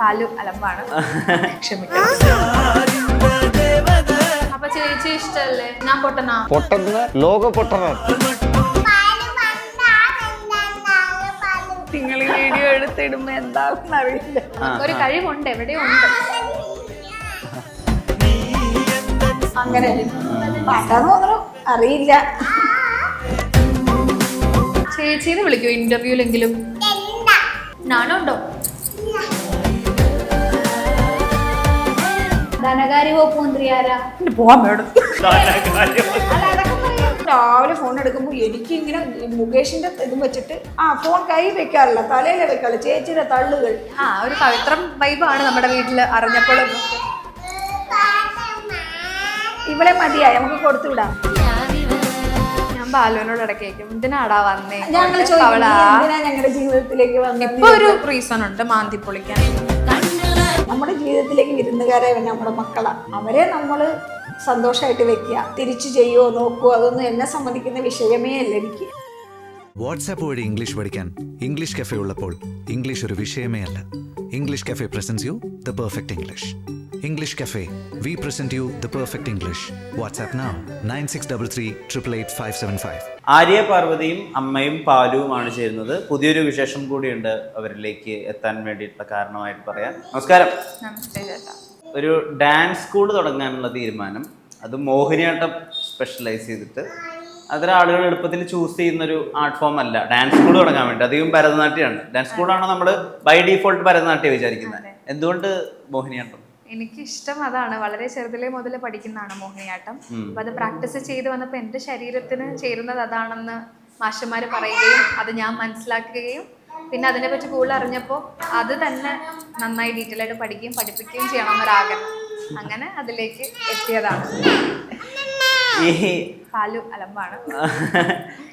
പാലു അലമ്പാണ്. ക്ഷമിക്കണം. അപ്പൊ ചേച്ചി ഇഷ്ടല്ലേ? ഞാൻ പൊട്ടനാ? പൊട്ടന്ന് ലോക പൊട്ടനാണ്. നിങ്ങൾ വീഡിയോ എടുത്തിടുമ്പോ എന്താണെന്ന് അറിയില്ല. ഒരു കഴിവുണ്ട്, എവിടെയോ ഉണ്ട്. അങ്ങനെ പണ്ടെന്ന് അറിയില്ല. ചേച്ചീന്ന് വിളിക്കോ ഇന്റർവ്യൂലെങ്കിലും? ഞാനുണ്ടോ? ധനകാര്യ വകുപ്പ് മന്ത്രി ആരാ? പോവാൻ വേണം. രാവിലെ ഫോൺ എടുക്കുമ്പോൾ എനിക്കിങ്ങനെ മുകേഷിന്റെ ഇതും വെച്ചിട്ട് ഫോൺ കൈ വെക്കാറില്ല, തലയിലെ വെക്കാറില്ല. ചേച്ചിയുടെ തള്ളുകൾ ഒരു പവിത്രം വൈബാണ് നമ്മുടെ വീട്ടില്. അറിഞ്ഞപ്പോഴും ഇവളെ മതിയായി, നമുക്ക് കൊടുത്തുവിടാം. ഞാൻ ബാലുവിനോട് ഇടയ്ക്കേക്കും എന്തിനാടാ വന്നേ? ഞങ്ങൾ ഞങ്ങളുടെ ജീവിതത്തിലേക്ക് വന്നത് ഇപ്പൊ ഒരു റീസൺ ഉണ്ട്, മാന്തി പൊളിക്കാൻ. നമ്മുടെ ജീവിതത്തിലേക്ക് വിരുന്നുകാരെ നമ്മുടെ മക്കളാണ്. അവരെ നമ്മൾ സന്തോഷമായിട്ട് വെക്കുക. തിരിച്ചു ചെയ്യുമോ നോക്കുമോ അതൊന്നും എന്നെ സംബന്ധിക്കുന്ന വിഷയമേ അല്ല എനിക്ക്. വാട്സാപ്പ് വഴി ഇംഗ്ലീഷ് പഠിക്കാൻ ഇംഗ്ലീഷ് കഫേ ഉള്ളപ്പോൾ ഇംഗ്ലീഷ് ഒരു വിഷയമേ അല്ല. English cafe presents you the perfect English. English cafe, we present you the perfect English. WhatsApp now 9633888575. Arya പാർവതിയും അമ്മയും പാലുവുമാണ് ചേരുന്നത്. പുതിയൊരു വിശേഷം കൂടിയുണ്ട് അവരിലേക്ക് എത്താൻ വേണ്ടിയിട്ടുള്ള കാരണമായിട്ട് പറയാം. നമസ്കാരം. നമസ്തേ ചേട്ടാ. ഒരു ഡാൻസ് സ്കൂൾ തുടങ്ങാനുള്ള തീരുമാനം, അത് മോഹിനിയാട്ടം സ്പെഷ്യലൈസ് ചെയ്തിട്ട്. അതിൽ ആളുകൾ എളുപ്പത്തിൽ ചൂസ് ചെയ്യുന്നൊരു ആർട്ട് ഫോം അല്ല ഡാൻസ് സ്കൂൾ തുടങ്ങാൻ വേണ്ടി. അധികം ഭരതനാട്യമാണ്. ഡാൻസ് സ്കൂളാണോ നമ്മൾ ബൈ ഡീഫോൾട്ട് ഭരതനാട്യം വിചാരിക്കുന്നത്. എന്തുകൊണ്ട് മോഹിനിയാട്ടം? എനിക്കിഷ്ടം അതാണ്. വളരെ ചെറുതിലേ മുതൽ പഠിക്കുന്നതാണ് മോഹിനിയാട്ടം. അപ്പൊ അത് പ്രാക്ടീസ് ചെയ്ത് വന്നപ്പോ എന്റെ ശരീരത്തിന് ചേരുന്നത് അതാണെന്ന് മാഷന്മാര് പറയുകയും അത് ഞാൻ മനസ്സിലാക്കുകയും പിന്നെ അതിനെപ്പറ്റി കൂടുതൽ അറിഞ്ഞപ്പോൾ അത് തന്നെ നന്നായി ഡീറ്റെയിൽ ആയിട്ട് പഠിക്കുകയും പഠിപ്പിക്കുകയും ചെയ്യണം എന്നൊരാഗ്രഹം. അങ്ങനെ അതിലേക്ക് എത്തിയതാണ്. ഈ പാലു അലമ്പാണ്.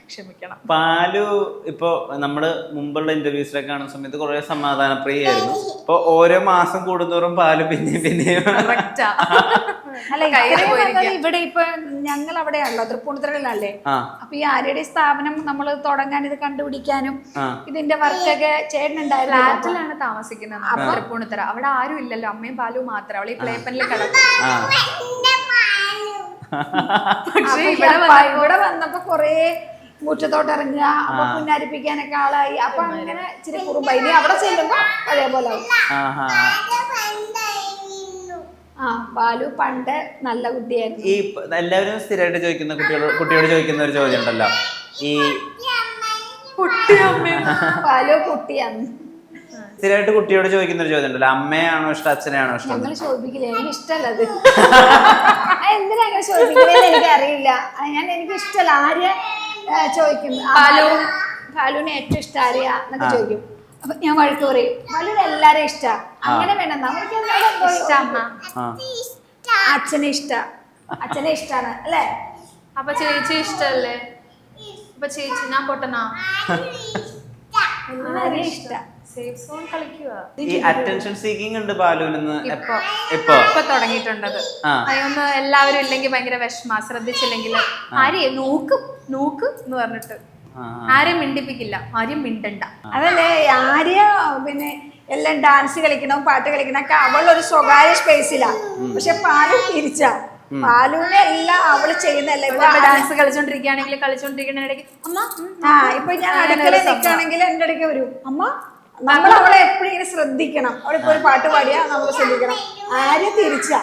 ക്ഷമിക്കണം. പാലു ഇപ്പൊ നമ്മള് മുമ്പുള്ള ഇന്റർവ്യൂസിലൊക്കെ കാണുന്ന സമയത്ത് കുറെ സമാധാനപ്രിയായിരുന്നു. ഇപ്പൊ ഓരോ മാസം കൂടുന്തോറും പാലു പിന്നെയും അല്ല ഇവിടെ ഇപ്പൊ ഞങ്ങൾ അവിടെയാണല്ലോ, തൃപ്പൂണിത്തുറയിലല്ലേ. അപ്പൊ ഈ ആര്യയുടെ സ്ഥാപനം നമ്മൾ തുടങ്ങാൻ ഇത് കണ്ടുപിടിക്കാനും ഇതിന്റെ വർക്കൊക്കെ ചേട്ടനുണ്ടായിരുന്നു. ഫ്ലാറ്റിലാണ് താമസിക്കുന്നത് തൃപ്പൂണിത്തുറ. അവിടെ ആരും ഇല്ലല്ലോ, അമ്മയും പാലും മാത്രം. അവളെ ഈ പ്ലേപ്പനിൽ കിടക്കും. ഇവിടെ വന്നപ്പോ കൊറേ മുറ്റത്തോട്ട് ഇറങ്ങുക, അപ്പൊ പുന്നരിപ്പിക്കാനൊക്കെ ആളായി. അപ്പൊ അങ്ങനെ ഇച്ചിരി കുറുമ്പ. ഇനി അവിടെ ചെല്ലുമ്പോ അതേപോലെ ബാലു പണ്ട് നല്ല കുട്ടിയായിരുന്നു. ഈ എല്ലാവരും സ്ഥിരമായിട്ട് ചോദിക്കുന്ന കുട്ടിയോട് ചോദിക്കുന്ന ഒരു ചോദ്യം ഉണ്ടല്ലോ, ഈ ബാലു കുട്ടിയാണ്. സ്ഥിരമായിട്ട് കുട്ടിയോട് ചോദിക്കുന്ന ഒരു ചോദ്യം ഉണ്ടല്ലോ, അമ്മയാണോ ഇഷ്ടം അച്ഛനെയാണോ ഇഷ്ടം? ഞങ്ങൾ ചോദിക്കില്ല, എനിക്ക് ഇഷ്ടമല്ല അത്. എന്തിനാ അങ്ങനെ ചോദിക്കുന്നത് എനിക്ക് അറിയില്ല. എനിക്ക് ഇഷ്ടമല്ല. ആര്യ ചോദിക്കും ബാലുവിനെ ഏറ്റവും ഇഷ്ടം ആര്യ എന്നൊക്കെ ചോദിക്കും. അപ്പൊ ഞാൻ വഴക്ക് പറയും, ബാലുവിന് എല്ലാരും ഇഷ്ടം. അങ്ങനെ വേണം, നമുക്ക് അച്ഛനെ ഇഷ്ടാണ് അല്ലേ? അപ്പൊ ചേച്ചി ഇഷ്ടല്ലേ? അപ്പൊ ചേച്ചി ഞാൻ പൊട്ടനാ? എല്ലാരെയും ഇഷ്ടം. സേഫ് സോൺ കളിക്കുക. ഈ അറ്റൻഷൻ സീക്കിംഗ് ഉണ്ട് ബാലുവിന് ഇപ്പൊ തുടങ്ങിയിട്ടുണ്ടത്. അതൊന്ന് എല്ലാവരും ഇല്ലെങ്കിൽ ഭയങ്കര വിഷമ, ശ്രദ്ധിച്ചില്ലെങ്കിൽ ആരെയും നോക്ക് എന്ന് പറഞ്ഞിട്ട് ആരെയും മിണ്ടിപ്പിക്കില്ല, ആരെയും മിണ്ടണ്ട. അതല്ലേ ആര്യ പിന്നെ എല്ലാം ഡാൻസ് കളിക്കണം, പാട്ട് കളിക്കണം ഒക്കെ അവളൊരു സ്വകാര്യ സ്പേസിലാ. പക്ഷെ പാലു തിരിച്ചാ. പാലുവിനെ എല്ലാം അവള് ചെയ്യുന്നല്ലേ. ഡാൻസ് കളിച്ചോണ്ടിരിക്കുന്ന ഇടയ്ക്ക് അമ്മ ഇപ്പൊ ഞാൻ അടുക്കളയിൽ നിൽക്കുകയാണെങ്കിൽ എന്റെ ഇടയ്ക്ക് വരും അമ്മ. നമ്മൾ അവളെ എപ്പോഴും ഇങ്ങനെ ശ്രദ്ധിക്കണം. അവളിപ്പോ ഒരു പാട്ട് പാടിയാ നമ്മൾ ശ്രദ്ധിക്കണം. ആര്യ തിരിച്ചാ.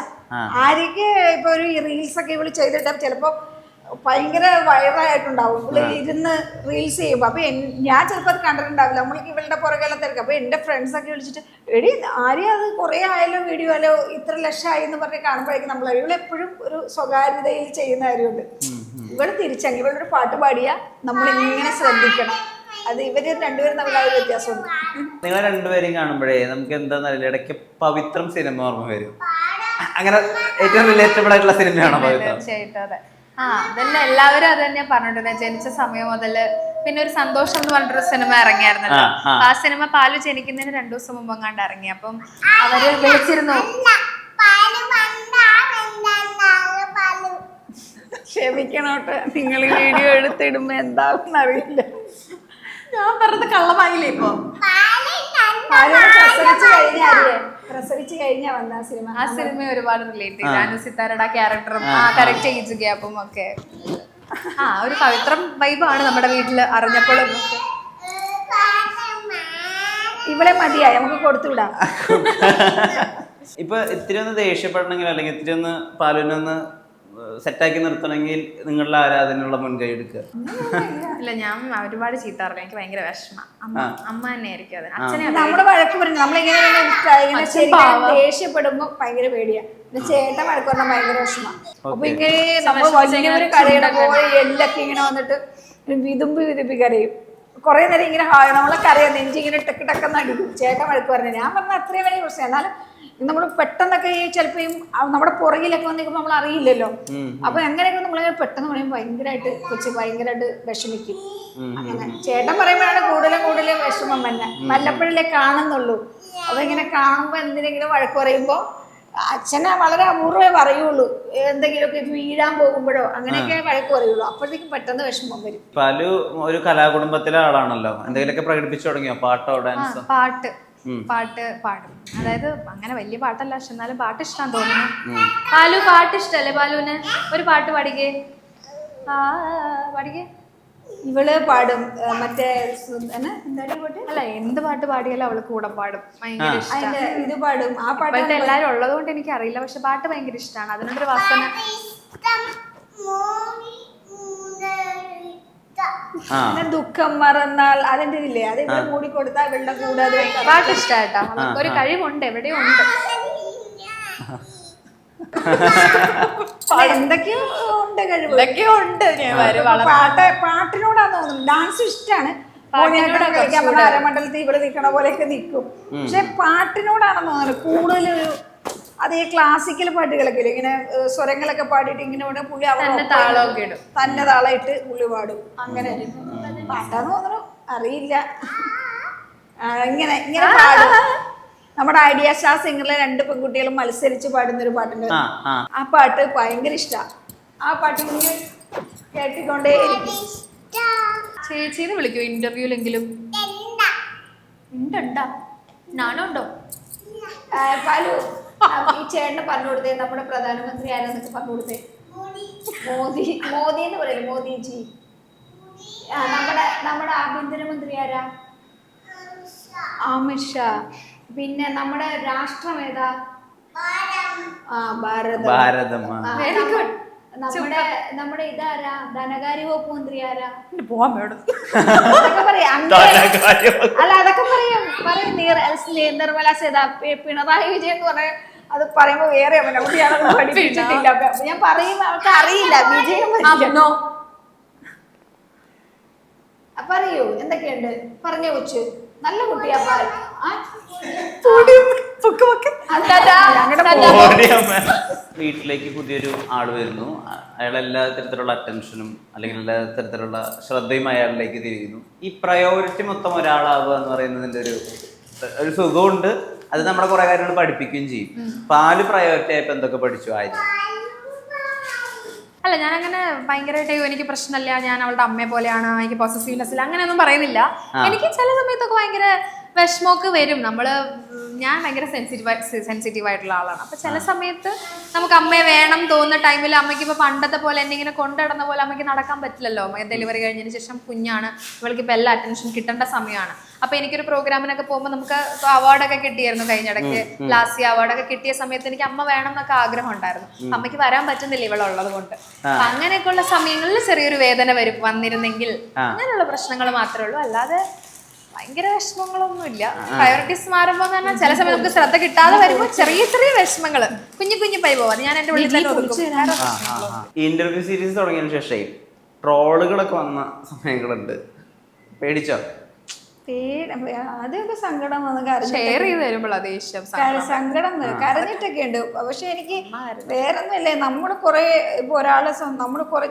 ആര്യക്ക് ഇപ്പൊ ഒരു റീൽസ് ഒക്കെ ഇവള് ചെയ്തിട്ട് ചിലപ്പോ ഭയങ്കര വൈറലായിട്ടുണ്ടാവും. ഇവള് ഇരുന്ന് റീൽസ് ചെയ്യുമ്പോ. അപ്പൊ ഞാൻ ചിലപ്പോ അത് കണ്ടിട്ടുണ്ടാവില്ല. നമ്മൾക്ക് ഇവളുടെ പുറകെല്ലാം തിരക്കും. അപ്പൊ എന്റെ ഫ്രണ്ട്സ് ഒക്കെ വിളിച്ചിട്ട് എടി ആര്യ അത് കുറെ ആയാലോ വീഡിയോ ആയാലോ ഇത്ര ലക്ഷമായി എന്ന് പറഞ്ഞ് കാണുമ്പോഴേക്കും നമ്മൾ ഇവളെപ്പോഴും ഒരു സ്വകാര്യതയിൽ ചെയ്യുന്ന കാര്യമുണ്ട്. ഇവള് തിരിച്ചെങ്കിൽ ഇവളൊരു പാട്ട് പാടിയാ നമ്മളിങ്ങനെ ശ്രദ്ധിക്കണം. അത് ഇവര് രണ്ടുപേരും തമ്മിൽ ആ ഒരു വ്യത്യാസമുണ്ട്. നിങ്ങൾ രണ്ടുപേരും കാണുമ്പോഴേ നമുക്ക് എന്താന്നറിയില്ല, ഇടയ്ക്ക് പവിത്രം സിനിമ ഓർമ്മ വരും. അങ്ങനെ ഏറ്റവും റിലേറ്റബിൾ ആയിട്ടുള്ള സിനിമയാണോ പവിത്രം? തീർച്ചയായിട്ടും. അതന്നെ എല്ലാവരും അത് തന്നെ പറഞ്ഞിട്ടുണ്ട്. ജനിച്ച സമയം മുതല്. പിന്നെ ഒരു സന്തോഷം എന്ന് പറഞ്ഞിട്ടൊരു സിനിമ ഇറങ്ങിയായിരുന്നല്ലോ. ആ സിനിമ പാലു ജനിക്കുന്നതിന് 2 ദിവസം മുമ്പ് കണ്ട് ഇറങ്ങി. അപ്പം അവര് വിളിച്ചിരുന്നു. ക്ഷമിക്കണോട്ടെ, നിങ്ങൾ വീഡിയോ എടുത്തിടുമ്പോ എന്താണെന്ന് അറിയില്ല. ഞാൻ പറഞ്ഞത് കള്ളമായില്ലേ? ഇപ്പൊ പ്രസവിച്ചു കഴിഞ്ഞാലേ പ്രസവിച്ച് കഴിഞ്ഞാ വന്ന ആ സിനിമ. ആ സിനിമ ഒരുപാട് റിലേറ്റ് ചെയ്തു. അനു സിത്താരയുടെ ക്യാരക്ടറും ആ കറക്റ്റ് ഏജ് ഗ്യാപ്പും ഒക്കെ ഒരു പവിത്രം വൈബാണ് നമ്മുടെ വീട്ടില് അറിഞ്ഞപ്പോഴും. ഇവിടെ മതിയായി, നമുക്ക് കൊടുത്തുവിടാം. ഇപ്പൊ ഇത്തിരി ഒന്ന് ദേഷ്യപ്പെടണമെങ്കിൽ അല്ലെങ്കിൽ ഇത്തിരി ഒന്ന് പാലുവിനൊന്ന് സെറ്റാക്കി നിർത്തണമെങ്കിൽ നിങ്ങളുടെ ആരാധനയുള്ള മുൻകൈ എടുക്കുക. ഇല്ല, ഞാൻ ഒരുപാട് ചീത്ത പറഞ്ഞു. എനിക്ക് ഭയങ്കര വിഷമം. അമ്മ തന്നെ ആയിരിക്കും അതിന്. അച്ഛനെ നമ്മള് വഴക്ക് പറഞ്ഞു, നമ്മളിങ്ങനെ ശരിക്കും ദേഷ്യപ്പെടുമ്പോ ഭയങ്കര പേടിയാ. പിന്നെ ചേട്ടൻ വഴക്ക് പറഞ്ഞാൽ ഭയങ്കര വിഷമം. അപ്പൊ ഇങ്ങനെ നമ്മൾ വലിയൊരു കരയുടെ പോലെ എല്ലൊക്കെ ഇങ്ങനെ വന്നിട്ട് വിതുമ്പി കരയും. കുറെ നേരം ഇങ്ങനെ നമ്മളെ കരയാൻ നെഞ്ചിങ്ങനെ ടക്ക് ടക്കെന്ന് അടിക്കും. ചേട്ടൻ വഴക്ക് പറഞ്ഞു. ഞാൻ പറഞ്ഞ അത്രയും വലിയ പ്രശ്നം. എന്നാലും നമ്മൾ പെട്ടെന്നൊക്കെ ചിലപ്പോൾ നമ്മുടെ പുറകിലൊക്കെ വന്നിരിക്കുമ്പോൾ നമ്മൾ അറിയില്ലല്ലോ. അപ്പൊ എങ്ങനെയൊക്കെ നമ്മളിങ്ങനെ പെട്ടെന്ന് പറയുമ്പോൾ ഭയങ്കരമായിട്ട് വിഷമിക്കും. അങ്ങനെ ചേട്ടൻ പറയുമ്പോഴാണ് കൂടുതലും വിഷമം തന്നെ. വല്ലപ്പോഴല്ലേ കാണുന്നുള്ളൂ. അപ്പൊ ഇങ്ങനെ കാണുമ്പോ എന്തിനെങ്കിലും വഴക്ക് പറയുമ്പോ അച്ഛനെ വളരെ അപൂർവമേ പറയുള്ളൂ. എന്തെങ്കിലുമൊക്കെ വീഴാൻ പോകുമ്പോഴോ അങ്ങനെയൊക്കെ വഴക്ക് പറയുള്ളൂ. അപ്പോഴത്തേക്കും പെട്ടെന്ന് വിഷമം വരും. പാലു ഒരു കലാകുടുംബത്തിലെ ആളാണല്ലോ. എന്തെങ്കിലുമൊക്കെ പ്രകടിപ്പിച്ചു തുടങ്ങിയോ? പാട്ടോ ഡാൻസോ? പാട്ട് പാടും. അതായത് അങ്ങനെ വലിയ പാട്ടല്ല, പക്ഷെ എന്നാലും പാട്ട് ഇഷ്ടം തോന്നുന്നു. പാലു പാട്ട് ഇഷ്ടല്ലേ? പാലുവിന് ഒരു പാട്ട് പാടിക്കേ. ഇവള് പാടും മറ്റേ അല്ല, എന്ത് പാട്ട് പാടിയാലും അവള് കൂടെ പാടും. ഭയങ്കര ഇഷ്ടം. ഇത് പാടും. ആ പാട്ട് എല്ലാരും ഉള്ളത് കൊണ്ട് എനിക്ക് അറിയില്ല, പക്ഷെ പാട്ട് ഭയങ്കര ഇഷ്ടമാണ്. അതിനൊരു വാസന. ദുഃഖം മറന്നാൽ അതിന്റെ ഇതില്ലേ, അത് ഇവിടെ കൂടി കൊടുത്താൽ വെള്ളം കൂടാതെ. പാട്ട് ഇഷ്ടായിട്ടാ. ഒരു കഴിവുണ്ട്, എവിടെയോ ഉണ്ട്. എന്തൊക്കെയോ ഉണ്ട് കഴിവ്. എന്തൊക്കെയോ ഉണ്ട്. പാട്ടിനോടാന്ന് തോന്നുന്നു. ഡാൻസ് ഇഷ്ടമാണ്. അരമണ്ഡലത്തിൽ ഇവിടെ നിൽക്കണ പോലെയൊക്കെ നിൽക്കും. പക്ഷെ പാട്ടിനോടാണെന്ന് തോന്നുന്നു കൂടുതലൊരു. അത് ഈ ക്ലാസിക്കൽ പാട്ടുകളൊക്കെ ഇങ്ങനെ സ്വരങ്ങളൊക്കെ പാടിയിട്ട് ഇങ്ങനെ പുള്ളി തന്നെ താളമായിട്ട് പുള്ളി പാടും. അങ്ങനെ പാട്ടാന്ന് തോന്നുന്നു, അറിയില്ല. ഇങ്ങനെ പാടും. നമ്മുടെ ഐഡിയ സ്റ്റാർ സിംഗറിലെ 2 പെൺകുട്ടികളും മത്സരിച്ച് പാടുന്നൊരു പാട്ടുണ്ട്. ആ പാട്ട് ഭയങ്കര ഇഷ്ടമാണ്. ആ പാട്ട് ഇങ്ങനെ കേട്ടിക്കൊണ്ടേ ഇരിക്കും. ചേച്ചീന്ന് വിളിക്കോ ഇന്റർവ്യൂലെങ്കിലും? ഉണ്ടോ? ഞാനോ ഉണ്ടോ? പാലു, ഈ ചേട്ടന് പറഞ്ഞു കൊടുത്തേ നമ്മുടെ പ്രധാനമന്ത്രി ആരാന്നൊക്കെ പറഞ്ഞു കൊടുത്തേ. മോദി എന്ന് പറയില്ലേ, മോദിജി. നമ്മുടെ ആഭ്യന്തരമന്ത്രി ആരാ? അമിത്ഷാ. പിന്നെ നമ്മുടെ രാഷ്ട്രം ഏതാ? ഭാരതം. Very good. നമ്മുടെ ഇതാരാ? ധനകാര്യ വകുപ്പ് മന്ത്രി ആരാ? അതൊക്കെ പറയാം. അല്ല, അതൊക്കെ പറയും. നിർമ്മല പിണറായി വിജയൻ എന്ന് പറഞ്ഞ അത് പറയുമ്പോ വേറെ പഠിപ്പിച്ചിട്ടില്ല. ഞാൻ പറയുമ്പോ അവർക്ക് അറിയില്ല. വിജയം പറയൂ, എന്തൊക്കെയുണ്ട് പറഞ്ഞ കൊച്ചു. നല്ല കുട്ടിയാ. വീട്ടിലേക്ക് പുതിയൊരു ആള് വരുന്നു. അയാൾ എല്ലാ തരത്തിലുള്ള അറ്റൻഷനും അല്ലെങ്കിൽ എല്ലാ തരത്തിലുള്ള ശ്രദ്ധയും അയാളിലേക്ക് തിരിയുന്നു. ഈ പ്രയോറിറ്റി മൊത്തം ഒരാളാവുക എന്ന് പറയുന്നതിന്റെ ഒരു സുഖമുണ്ട്. അത് നമ്മുടെ കുറെ കാര്യങ്ങൾ പഠിപ്പിക്കുകയും ചെയ്യും. പാല് പ്രയോറിറ്റി ആയപ്പോ എന്തൊക്കെ പഠിച്ചു ആയിരുന്നു? അല്ല, ഞാനങ്ങനെ ഭയങ്കരമായിട്ട് എനിക്ക് പ്രശ്നമില്ല, ഞാൻ അവളുടെ അമ്മയെ പോലെയാണ്, എനിക്ക് പോസസീവ്നെസ് ഇല്ല, അങ്ങനെയൊന്നും പറയുന്നില്ല. എനിക്ക് ചില സമയത്തൊക്കെ ഭയങ്കര വിഷമമൊക്കെ വരും. ഞാൻ ഭയങ്കര സെൻസിറ്റീവ് ആയിട്ടുള്ള ആളാണ്. അപ്പൊ ചില സമയത്ത് നമുക്ക് അമ്മയെ വേണം തോന്നുന്ന ടൈമിൽ അമ്മയ്ക്ക് ഇപ്പൊ പണ്ടത്തെ പോലെ എന്നെ ഇങ്ങനെ കൊണ്ടുനടന്ന പോലെ അമ്മയ്ക്ക് നടക്കാൻ പറ്റില്ലല്ലോ. ഡെലിവറി കഴിഞ്ഞതിന് ശേഷം കുഞ്ഞാണ്, ഇവൾക്ക് ഇപ്പൊ എല്ലാ അറ്റൻഷൻ കിട്ടേണ്ട സമയമാണ്. അപ്പൊ എനിക്കൊരു പ്രോഗ്രാമിനൊക്കെ പോകുമ്പോൾ നമുക്ക് അവാർഡൊക്കെ കിട്ടിയായിരുന്നു. കഴിഞ്ഞിടയ്ക്ക് ലാസ്റ്റ് അവാർഡൊക്കെ കിട്ടിയ സമയത്ത് എനിക്ക് അമ്മ വേണം എന്നൊക്കെ ആഗ്രഹം ഉണ്ടായിരുന്നു. അമ്മയ്ക്ക് വരാൻ പറ്റുന്നില്ല ഇവളുള്ളത് കൊണ്ട്. അപ്പൊ അങ്ങനെയൊക്കെയുള്ള സമയങ്ങളിൽ ചെറിയൊരു വേദന വന്നിരുന്നെങ്കിൽ അങ്ങനെയുള്ള പ്രശ്നങ്ങൾ മാത്രമേ ഉള്ളൂ. അല്ലാതെ ഭയങ്കര വിഷമങ്ങളൊന്നുമില്ല. പ്രയോറിറ്റീസ് മാറുമ്പോ തന്നെ ചില സമയത്ത് നമുക്ക് ശ്രദ്ധ കിട്ടാതെ വരുമ്പോൾ ചെറിയ വിഷമങ്ങള്, കുഞ്ഞു പരിഭവം. അത് ഞാൻ എന്റെ വീട്ടിൽ തന്നെ ഒതുക്കും. ഇന്റർവ്യൂ സീരീസ് തുടങ്ങിയതിനു ശേഷം ട്രോളുകളൊക്കെ വന്ന സമയങ്ങളുണ്ട്. പേടിച്ചോ? അതൊക്കെ സങ്കടം വന്ന് ഷെയർ ചെയ്ത് തരുമ്പോൾ സങ്കടം വരും. കരഞ്ഞിട്ടൊക്കെ ഉണ്ട്. പക്ഷെ എനിക്ക് വേറൊന്നുമില്ലേ, നമ്മള് കുറെ ഇപ്പൊ